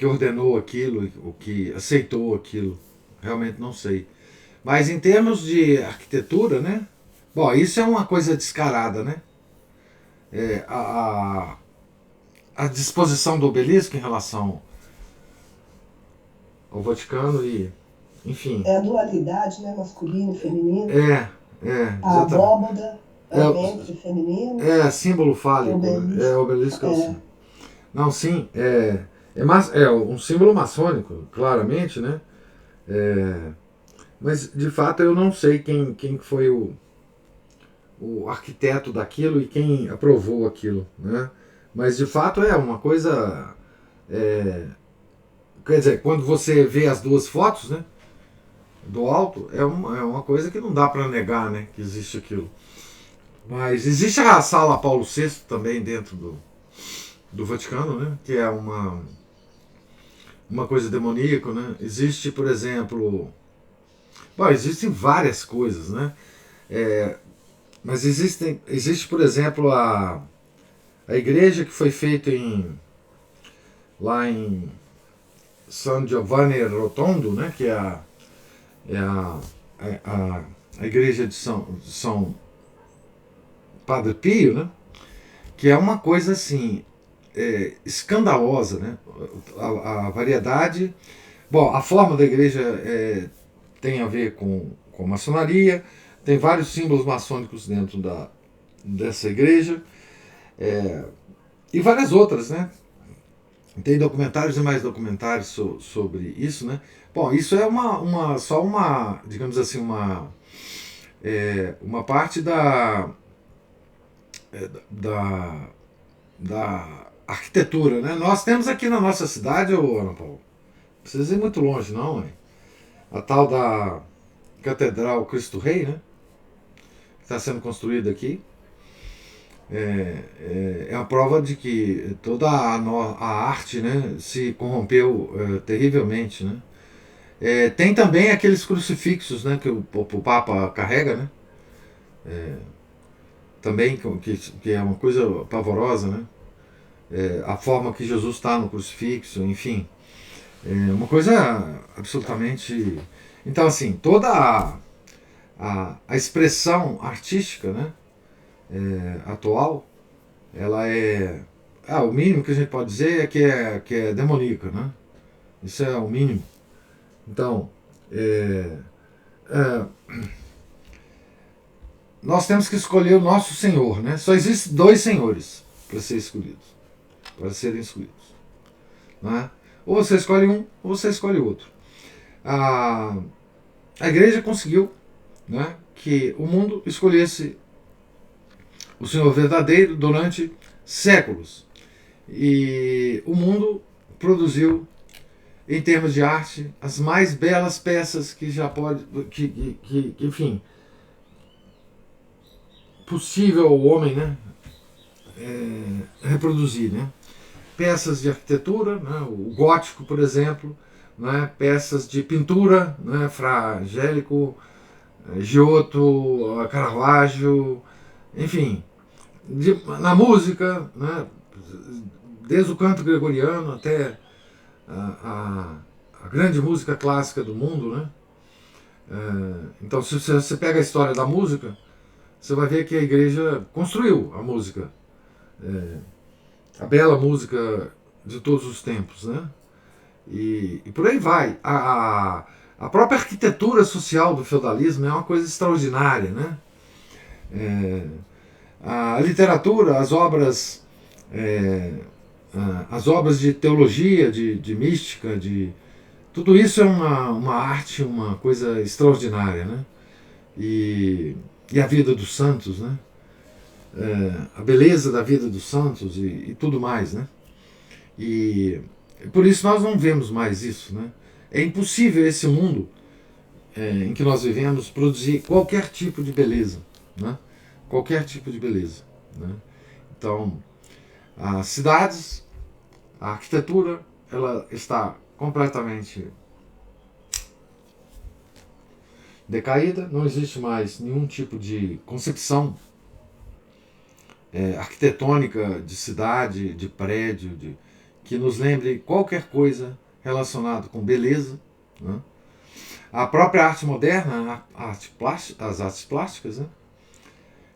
ordenou aquilo, o que aceitou aquilo. Realmente não sei. Mas em termos de arquitetura, né? Bom, isso é uma coisa descarada, né? É, a disposição do obelisco em relação ao Vaticano e, enfim. É a dualidade, né? Masculino e feminino. É, A exatamente. abóbada é o ventre feminino. É símbolo E o fálico, né? É obelisco. obelisco é o símbolo. Não, sim, é um símbolo maçônico, claramente, né? É, mas de fato eu não sei quem foi o arquiteto daquilo e quem aprovou aquilo, né? Mas de fato é uma coisa. é, Quer dizer, quando você vê as duas fotos, né? Do alto, é uma coisa que não dá para negar, né? Que existe aquilo. Mas existe a Sala Paulo VI também dentro do Vaticano, né? Que é uma coisa demoníaca, né? Existe, por exemplo. Bom, existem várias coisas, né? É, mas existe, por exemplo, a igreja que foi feita lá em San Giovanni Rotondo, né? Que é a igreja de São Padre Pio, né? Que é uma coisa assim escandalosa, né? A variedade. Bom, a forma da igreja tem a ver com maçonaria, tem vários símbolos maçônicos dentro dessa igreja e várias outras, né? Tem documentários e mais documentários sobre isso, né? Bom, isso é só uma, digamos assim, uma parte da, da arquitetura, né? Nós temos aqui na nossa cidade, Ana Paula, não precisa ir muito longe não, hein? A tal da Catedral Cristo Rei, né? Que está sendo construída aqui. É a prova de que toda a arte, né, se corrompeu terrivelmente, né? Tem também aqueles crucifixos, né, que o Papa carrega, né? Também que é uma coisa pavorosa, né? A forma que Jesus está no crucifixo, enfim, é uma coisa absolutamente. Então, assim, toda a expressão artística, né, atual, ela o mínimo que a gente pode dizer que é demoníaca, né? Isso é o mínimo. Então, é, nós temos que escolher o nosso Senhor, né? Só existem dois senhores para serem escolhidos, né? Ou você escolhe um, ou você escolhe outro. A igreja conseguiu, né, que o mundo escolhesse o Senhor verdadeiro durante séculos. E o mundo produziu, em termos de arte, as mais belas peças que já pode. Enfim, possível ao homem, né, reproduzir. Né? Peças de arquitetura, né, o gótico, por exemplo, né, peças de pintura, né, Fra Angélico, Giotto, Caravaggio, enfim, na música, né, desde o canto gregoriano até a grande música clássica do mundo, né? Então, se você pega a história da música, você vai ver que a igreja construiu a música, a bela música de todos os tempos, né? E por aí vai. A própria arquitetura social do feudalismo é uma coisa extraordinária, né? A literatura, as obras de teologia, de mística, tudo isso é uma arte, uma coisa extraordinária, né? E a vida dos santos, né? A beleza da vida dos santos e tudo mais, né? E por isso nós não vemos mais isso, né? É impossível esse mundo em que nós vivemos produzir qualquer tipo de beleza, né? qualquer tipo de beleza, né? Então, as cidades, a arquitetura, ela está completamente decaída, não existe mais nenhum tipo de concepção arquitetônica de cidade, de prédio, que nos lembre qualquer coisa relacionada com beleza, né? A própria arte moderna, as artes plásticas, né?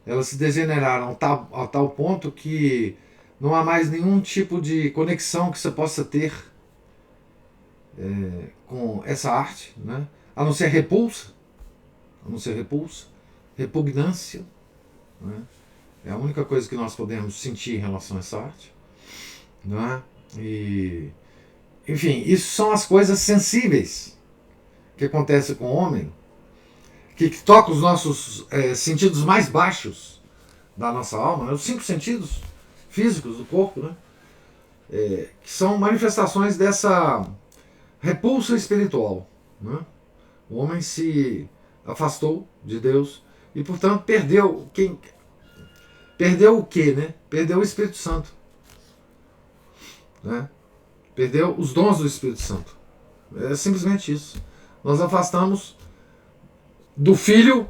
Elas se degeneraram a tal ponto que não há mais nenhum tipo de conexão que você possa ter com essa arte, né? A não ser repulsa, repugnância, né? É a única coisa que nós podemos sentir em relação a essa arte, né? E, enfim, isso são as coisas sensíveis que acontecem com o homem, que toca os nossos sentidos mais baixos da nossa alma, né? Os 5 sentidos físicos do corpo, né? Que são manifestações dessa repulsa espiritual, né? O homem se afastou de Deus e, portanto, perdeu o quê, né? Perdeu o Espírito Santo, né? Perdeu os dons do Espírito Santo. É simplesmente isso. Nós afastamos do Filho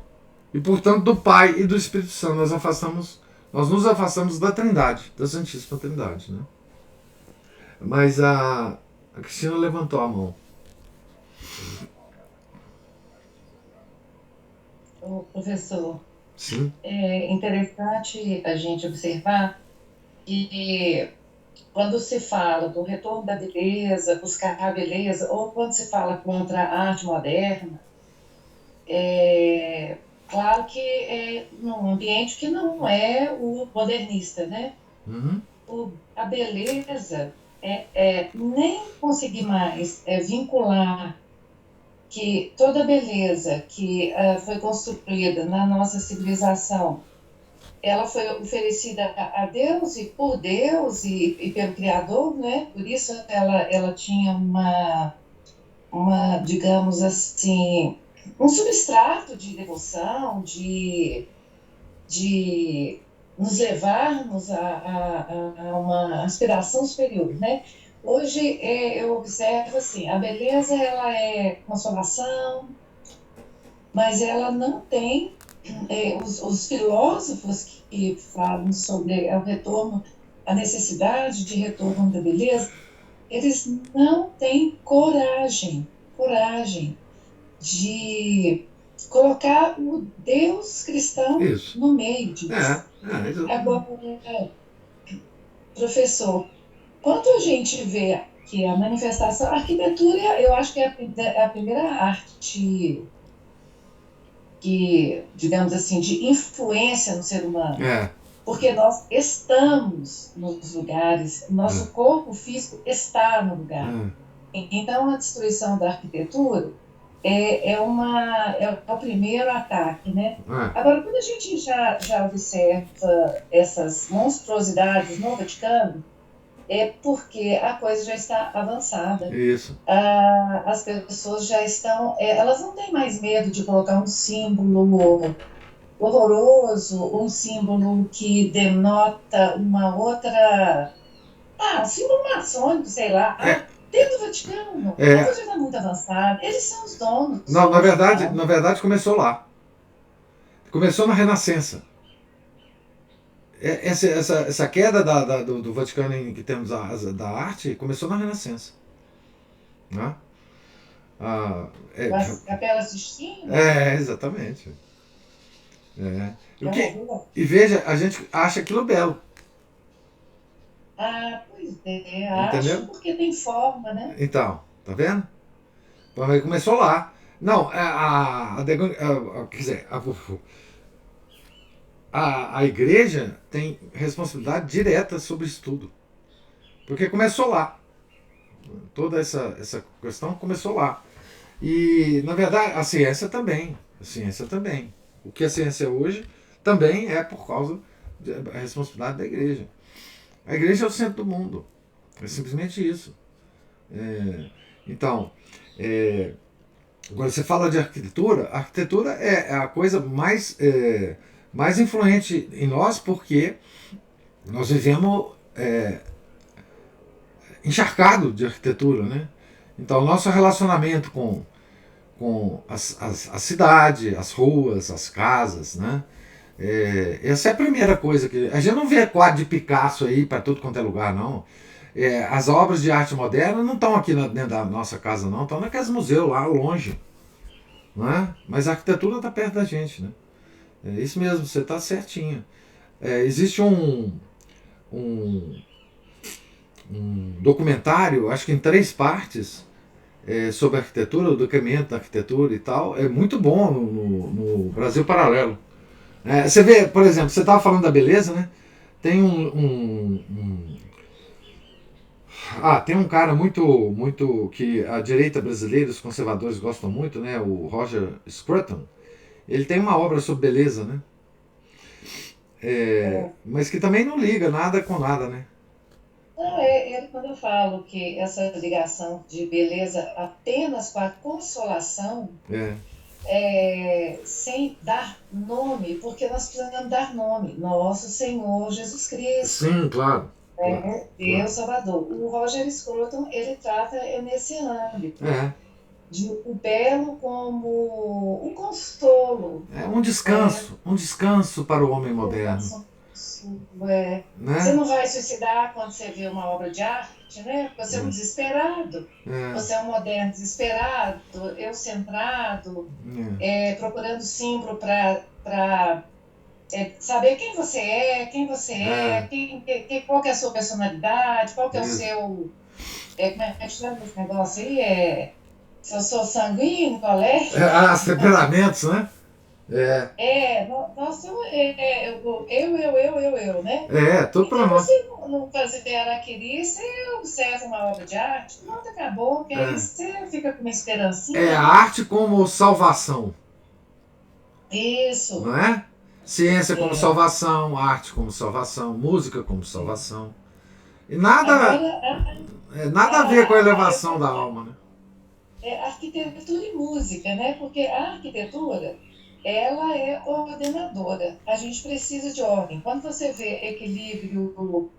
e, portanto, do Pai e do Espírito Santo. Nós nos afastamos da Trindade, da Santíssima Trindade, né? Mas a Cristina levantou a mão. Professor, Sim. é interessante a gente observar que quando se fala do retorno da beleza, buscar a beleza, ou quando se fala contra a arte moderna, claro que é num ambiente que não é o modernista, né? Uhum. A beleza nem conseguir mais vincular que toda beleza que foi construída na nossa civilização, ela foi oferecida a Deus e por Deus e pelo Criador, né? Por isso ela tinha digamos assim, um substrato de devoção, de nos levarmos a uma aspiração superior, né? Hoje eu observo assim, a beleza ela é consolação, mas ela não tem os filósofos que falam sobre o retorno, a necessidade de retorno da beleza, eles não têm coragem de colocar o Deus cristão Isso. no meio disso. Agora, professor, quando a gente vê que a manifestação, a arquitetura, eu acho que é a primeira arte que, digamos assim, de influência no ser humano. Porque nós estamos nos lugares, nosso corpo físico está no lugar. Então, a destruição da arquitetura é o primeiro ataque, né? Agora, quando a gente já observa essas monstruosidades no Vaticano, é porque a coisa já está avançada. Isso. As pessoas já estão... elas não têm mais medo de colocar um símbolo horroroso, um símbolo que denota uma outra... um símbolo maçônico, sei lá. Dentro do Vaticano, a coisa já está muito avançada. Eles são os donos. Não, na verdade começou lá. Começou na Renascença. Essa queda do Vaticano em que temos da arte começou na Renascença. Né? As capelas Sistina? Exatamente. E veja, a gente acha aquilo belo. Pois é, acho porque tem forma, né? Então, tá vendo? Começou lá. Não, quer dizer, a igreja tem responsabilidade direta sobre isso tudo. Porque começou lá. Toda essa questão começou lá. E, na verdade, a ciência também. O que a ciência é hoje também é por causa da responsabilidade da igreja. A igreja é o centro do mundo. É simplesmente isso. Então, quando você fala de arquitetura, a arquitetura é a coisa mais mais influente em nós porque nós vivemos encharcado de arquitetura, né? Então, o nosso relacionamento com a cidade, as ruas, as casas, né? Essa é a primeira coisa que... A gente não vê quadro de Picasso aí para tudo quanto é lugar, não. As obras de arte moderna não estão aqui dentro da nossa casa, não. Estão naqueles museus lá longe. Né? Mas a arquitetura está perto da gente, né? É isso mesmo, você está certinho. Existe um documentário, acho que em 3 partes, sobre arquitetura, o documento da arquitetura e tal. É muito bom no Brasil Paralelo. Você vê, por exemplo, você estava falando da beleza, né? Tem tem um cara muito que a direita brasileira, os conservadores gostam muito, né? O Roger Scruton. Ele tem uma obra sobre beleza, né? Mas que também não liga nada com nada, né? Não, quando eu falo que essa ligação de beleza apenas com a consolação, sem dar nome, porque nós precisamos dar nome. Nosso Senhor Jesus Cristo. Sim, claro. Deus Salvador. O Roger Scruton, ele trata nesse âmbito. De o belo como um consolo. Um descanso para o homem moderno. Né? Você não vai suicidar quando você vê uma obra de arte, né? Você é um desesperado. Você é um moderno desesperado, eu-centrado, procurando símbolo para saber quem você é, qual que é a sua personalidade, qual que é o seu... como é que chama esse negócio aí? Se eu sou sanguíneo, qual é? Os temperamentos, né? Nós somos eu, né? Tudo para nós. Se você não fazer araquiri, você observa uma obra de arte, pronto, acabou, que aí você fica com uma esperancinha. A arte como salvação. Isso. Não é? Ciência como salvação, arte como salvação, música como salvação. E nada a ver com a elevação da alma, né? Arquitetura e música, né? Porque a arquitetura, ela é ordenadora. A gente precisa de ordem. Quando você vê equilíbrio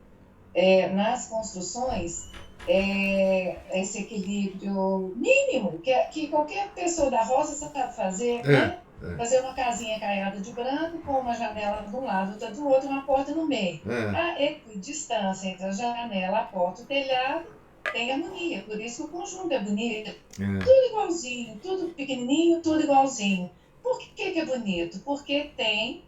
nas construções, esse equilíbrio mínimo que qualquer pessoa da roça sabe fazer, né? Fazer uma casinha caiada de branco com uma janela de um lado, outra do outro, uma porta no meio. A equidistância entre a janela, a porta e o telhado tem harmonia, por isso que o conjunto é bonito. Tudo igualzinho, tudo pequenininho, tudo igualzinho. Por que é bonito? Porque tem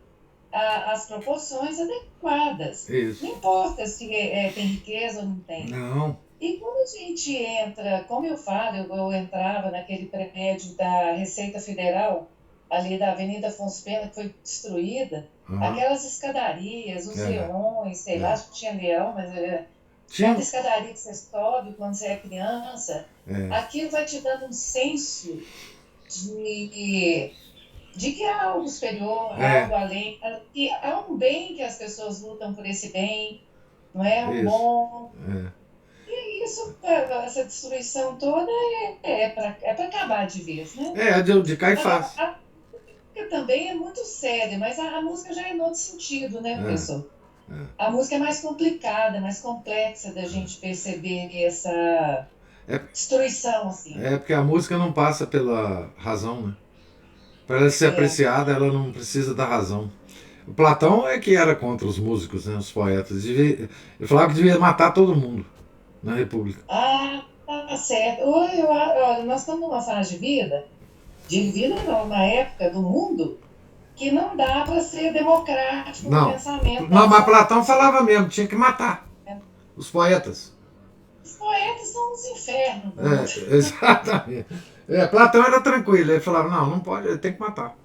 as proporções adequadas. Isso. Não importa se tem riqueza ou não tem. Não. E quando a gente entra, como eu falo, eu entrava naquele prédio da Receita Federal, ali da Avenida Afonso Pena, que foi destruída, aquelas escadarias, os leões, sei lá, acho que tinha leão, mas... Cada escadaria que você sobe quando você é criança, aquilo vai te dando um senso de que há algo superior, algo além, que há um bem que as pessoas lutam por esse bem, não é? Um bom. E isso, essa destruição toda é para acabar de vez, né? De Caifás. A música também é muito séria, mas a música já é em outro sentido, né, professor? A música é mais complicada, mais complexa da gente perceber essa destruição, assim. Porque a música não passa pela razão, né? Para ela ser apreciada, ela não precisa da razão. O Platão é que era contra os músicos, né, os poetas. Ele falava que devia matar todo mundo na República. Tá certo. Olha, nós estamos numa fase de vida não, uma época do mundo que não dá para ser democrático no pensamento. Não, mas Platão falava mesmo, tinha que matar os poetas. Os poetas são os infernos. Exatamente. Platão era tranquilo, ele falava, não pode, tem que matar.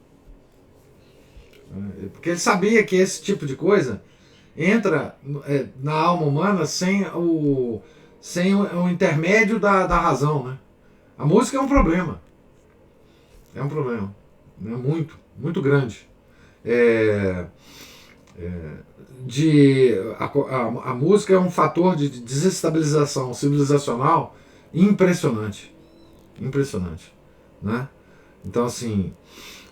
Porque ele sabia que esse tipo de coisa entra na alma humana sem o intermédio da razão, né? A música é um problema. É um problema. Muito, muito grande. A música é um fator de desestabilização civilizacional impressionante. Impressionante. Né? Então, assim,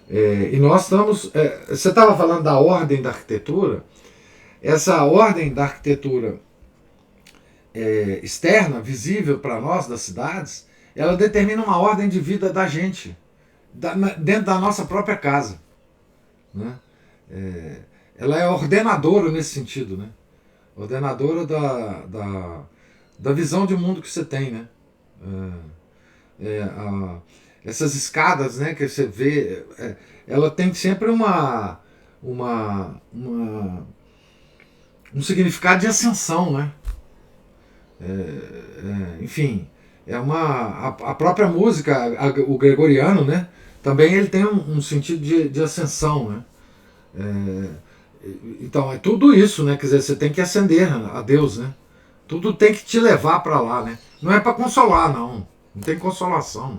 E nós estamos... você estava falando da ordem da arquitetura. Essa ordem da arquitetura externa, visível para nós, das cidades, ela determina uma ordem de vida da gente, dentro da nossa própria casa. Né? Ela é ordenadora nesse sentido, né? Ordenadora da visão de mundo que você tem, né? Essas escadas, né, que você vê, ela tem sempre um significado de ascensão, né? Enfim, a própria música, o gregoriano, né? Também ele tem um sentido de ascensão, né? Então é tudo isso, né? Quer dizer, você tem que ascender a Deus, né? Tudo tem que te levar para lá, né? Não é para consolar, não. Não tem consolação,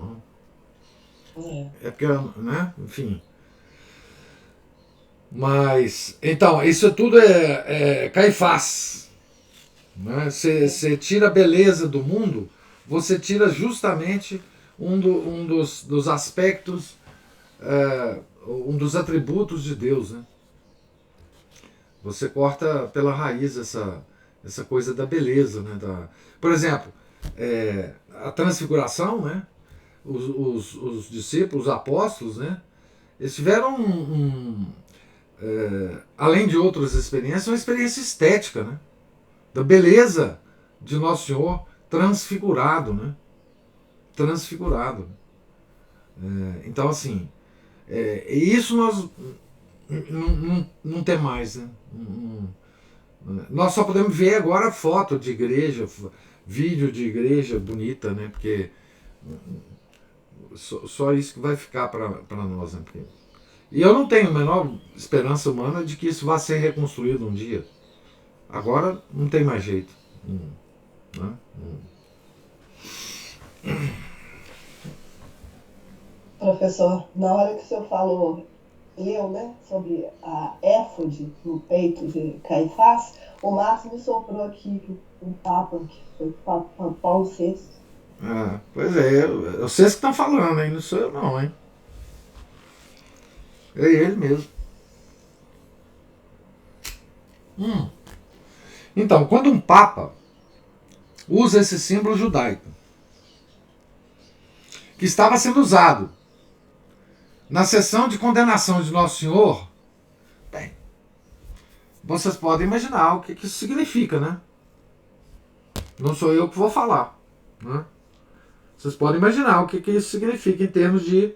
não. É porque, né? Enfim. Mas, então, isso tudo é Caifás. Né? Você tira a beleza do mundo, você tira justamente um dos aspectos, um dos atributos de Deus, né? Você corta pela raiz essa coisa da beleza, né? Por exemplo, a transfiguração, né? Os discípulos, os apóstolos, né? Eles tiveram, além de outras experiências, uma experiência estética, né? Da beleza de Nosso Senhor transfigurado, né? Transfigurado. Então, assim, isso nós não tem mais, né? Nós só podemos ver agora foto de igreja, vídeo de igreja bonita, né? Porque só isso que vai ficar para nós, né? E eu não tenho a menor esperança humana de que isso vá ser reconstruído um dia. Agora não tem mais jeito. Né? Professor, na hora que o senhor falou, né, sobre a éfode no peito de Caifás, o Márcio me soprou aqui um Papa, que foi o Papa Paulo VI. Pois é, vocês que estão falando, hein? Não sou eu não, hein? É ele mesmo. Então, quando um Papa usa esse símbolo judaico, que estava sendo usado na sessão de condenação de Nosso Senhor, bem, vocês podem imaginar o que isso significa, né? Não sou eu que vou falar, né? Vocês podem imaginar o que isso significa em termos de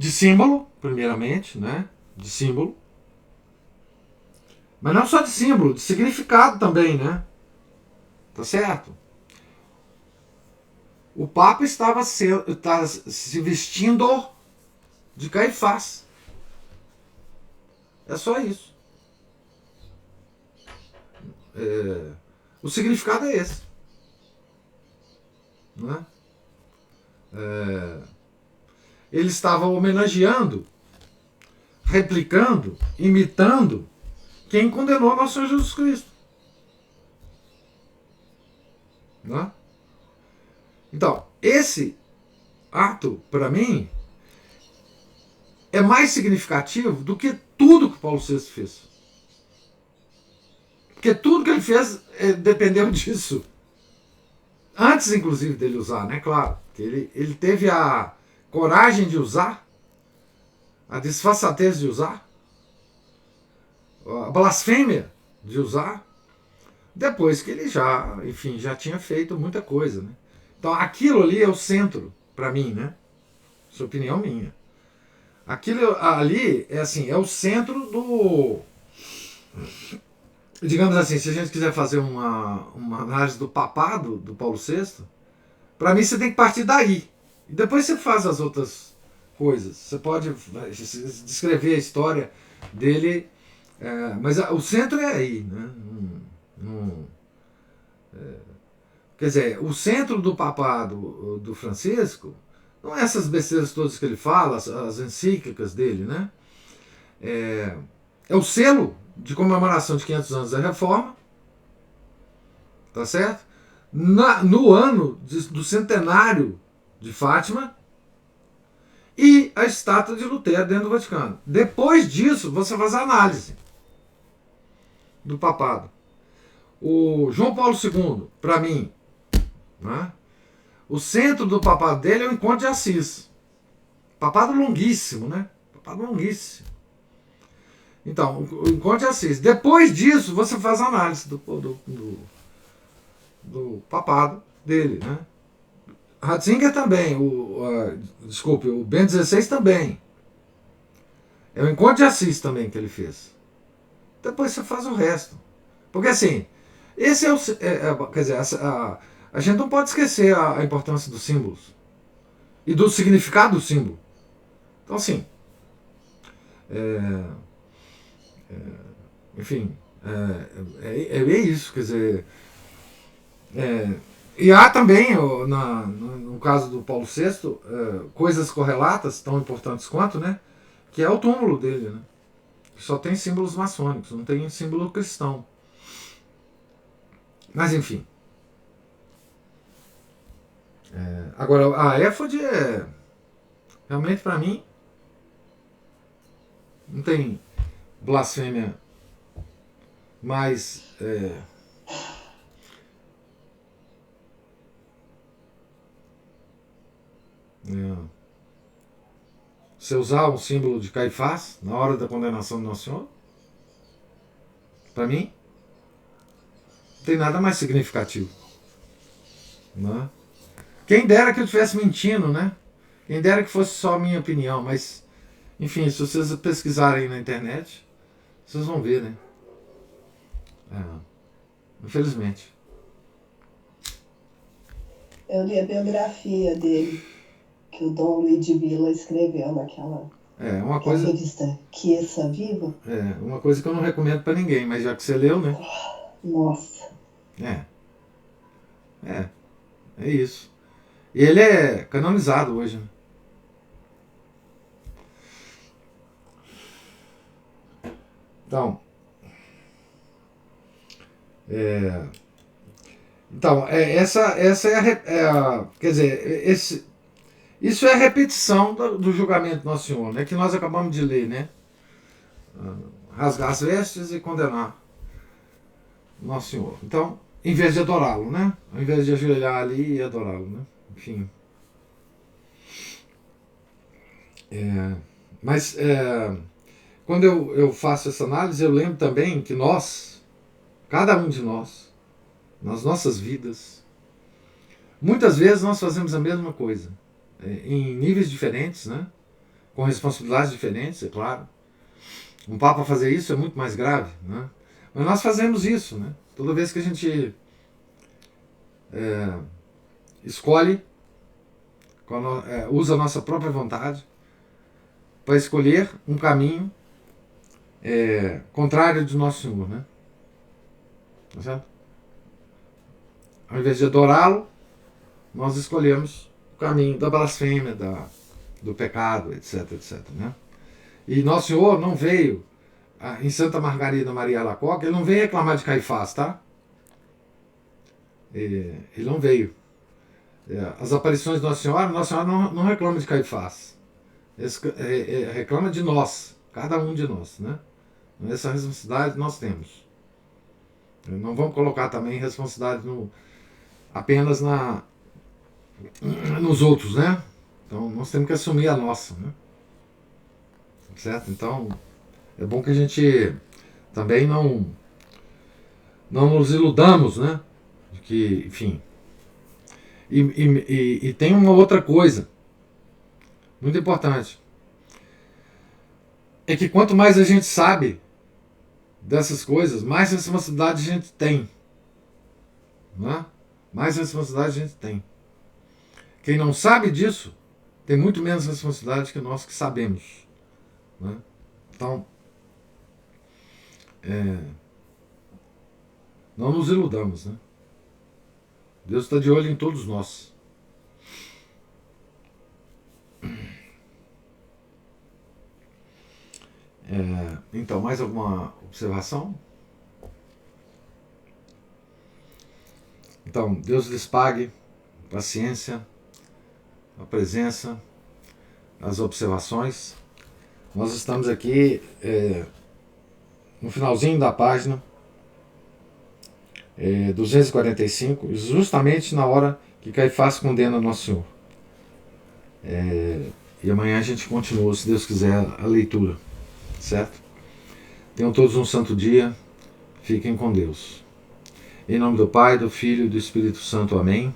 símbolo, primeiramente, né? De símbolo. Mas não só de símbolo, de significado também, né? Tá certo? O Papa estava se vestindo de Caifás. É só isso. O significado é esse. Né? Ele estava homenageando, replicando, imitando quem condenou nosso Senhor Jesus Cristo. Né? Então, esse ato, para mim, é mais significativo do que tudo que Paulo VI fez. Porque tudo que ele fez dependeu disso. Antes, inclusive, dele usar, né? Claro. Que ele teve a coragem de usar, a disfarçatez de usar, a blasfêmia de usar, depois que ele já tinha feito muita coisa, né? Então aquilo ali é o centro, para mim, né? Essa opinião minha. Aquilo ali é o centro do... Digamos assim, se a gente quiser fazer uma análise do papado do Paulo VI, para mim você tem que partir daí. E depois você faz as outras coisas. Você pode descrever a história dele, mas o centro é aí, né? Quer dizer, o centro do papado do Francisco não é essas besteiras todas que ele fala, as encíclicas dele, né? É o selo de comemoração de 500 anos da Reforma, tá certo? No ano do centenário de Fátima e a estátua de Lutero dentro do Vaticano. Depois disso, você faz a análise do papado. O João Paulo II, para mim, né, o centro do papado dele é o Encontro de Assis. Papado longuíssimo, né? Papado longuíssimo. Então, o Encontro de Assis. Depois disso, você faz a análise do papado dele, né? Ratzinger também, o Bento XVI também. É o Encontro de Assis também que ele fez. Depois você faz o resto. Porque assim, esse é o. Quer dizer, a gente não pode esquecer a importância dos símbolos e do significado do símbolo. Então, assim. Enfim, é isso, quer dizer. E há também, no caso do Paulo VI, coisas correlatas, tão importantes quanto, né? Que é o túmulo dele, né? Que só tem símbolos maçônicos, não tem símbolo cristão. Mas enfim. Agora, a éfode realmente, para mim, não tem blasfêmia mais. Você usar um símbolo de Caifás na hora da condenação do Nosso Senhor, para mim, não tem nada mais significativo. Né? Quem dera que eu estivesse mentindo, né? Quem dera que fosse só a minha opinião, mas, enfim, se vocês pesquisarem na internet, vocês vão ver, né? Infelizmente. Eu li a biografia dele, que o Dom Luiz de Vila escreveu naquela uma coisa, revista Chiesa Viva. Uma coisa que eu não recomendo para ninguém, mas já que você leu, né? Nossa. É isso. E ele é canonizado hoje, né? Então, essa é a. Quer dizer, isso é a repetição do julgamento do Nosso Senhor, né? Que nós acabamos de ler, né? Rasgar as vestes e condenar Nosso Senhor. Então, em vez de adorá-lo, né? Ao invés de ajoelhar ali e adorá-lo, né? Enfim. Mas quando eu faço essa análise, eu lembro também que nós, cada um de nós, nas nossas vidas, muitas vezes nós fazemos a mesma coisa, em níveis diferentes, né? Com responsabilidades diferentes, é claro. Um Papa fazer isso é muito mais grave, né? Mas nós fazemos isso, né? Toda vez que a gente escolhe, usa a nossa própria vontade para escolher um caminho contrário do Nosso Senhor, né? Tá certo? Ao invés de adorá-lo, nós escolhemos o caminho da blasfêmia, do pecado, etc, etc, né? E Nosso Senhor não veio em Santa Margarida Maria Alacoque, ele não veio reclamar de Caifás, tá? Ele não veio. As aparições de Nossa Senhora não reclama de Caifás. Reclama de nós, cada um de nós, né? Essa responsabilidade nós temos. Não vamos colocar também responsabilidade apenas nos outros, né? Então nós temos que assumir a nossa, né? Certo? Então é bom que a gente também não nos iludamos, né? De que, enfim. E tem uma outra coisa muito importante. É que quanto mais a gente sabe dessas coisas, mais responsabilidade a gente tem. Né? Mais responsabilidade a gente tem. Quem não sabe disso tem muito menos responsabilidade que nós que sabemos. Né? Então, não nos iludamos. Né? Deus está de olho em todos nós. Então, mais alguma observação? Então, Deus lhes pague paciência, a presença, as observações. Nós estamos aqui no finalzinho da página 245, justamente na hora que Caifás condena Nosso Senhor. E amanhã a gente continua, se Deus quiser, a leitura, certo? Tenham todos um santo dia, fiquem com Deus. Em nome do Pai, do Filho e do Espírito Santo. Amém.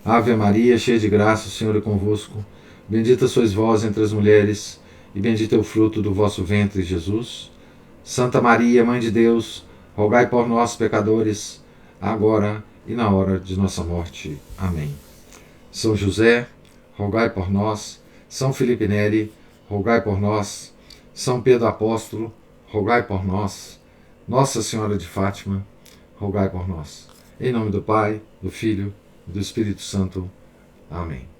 Ave Maria, cheia de graça, o Senhor é convosco. Bendita sois vós entre as mulheres, e bendito é o fruto do vosso ventre, Jesus. Santa Maria, Mãe de Deus, rogai por nós, pecadores, agora e na hora de nossa morte. Amém. São José, rogai por nós. São Felipe Neri, rogai por nós. São Pedro Apóstolo, rogai por nós. Nossa Senhora de Fátima, rogai por nós. Em nome do Pai, do Filho e do Espírito Santo. Amém.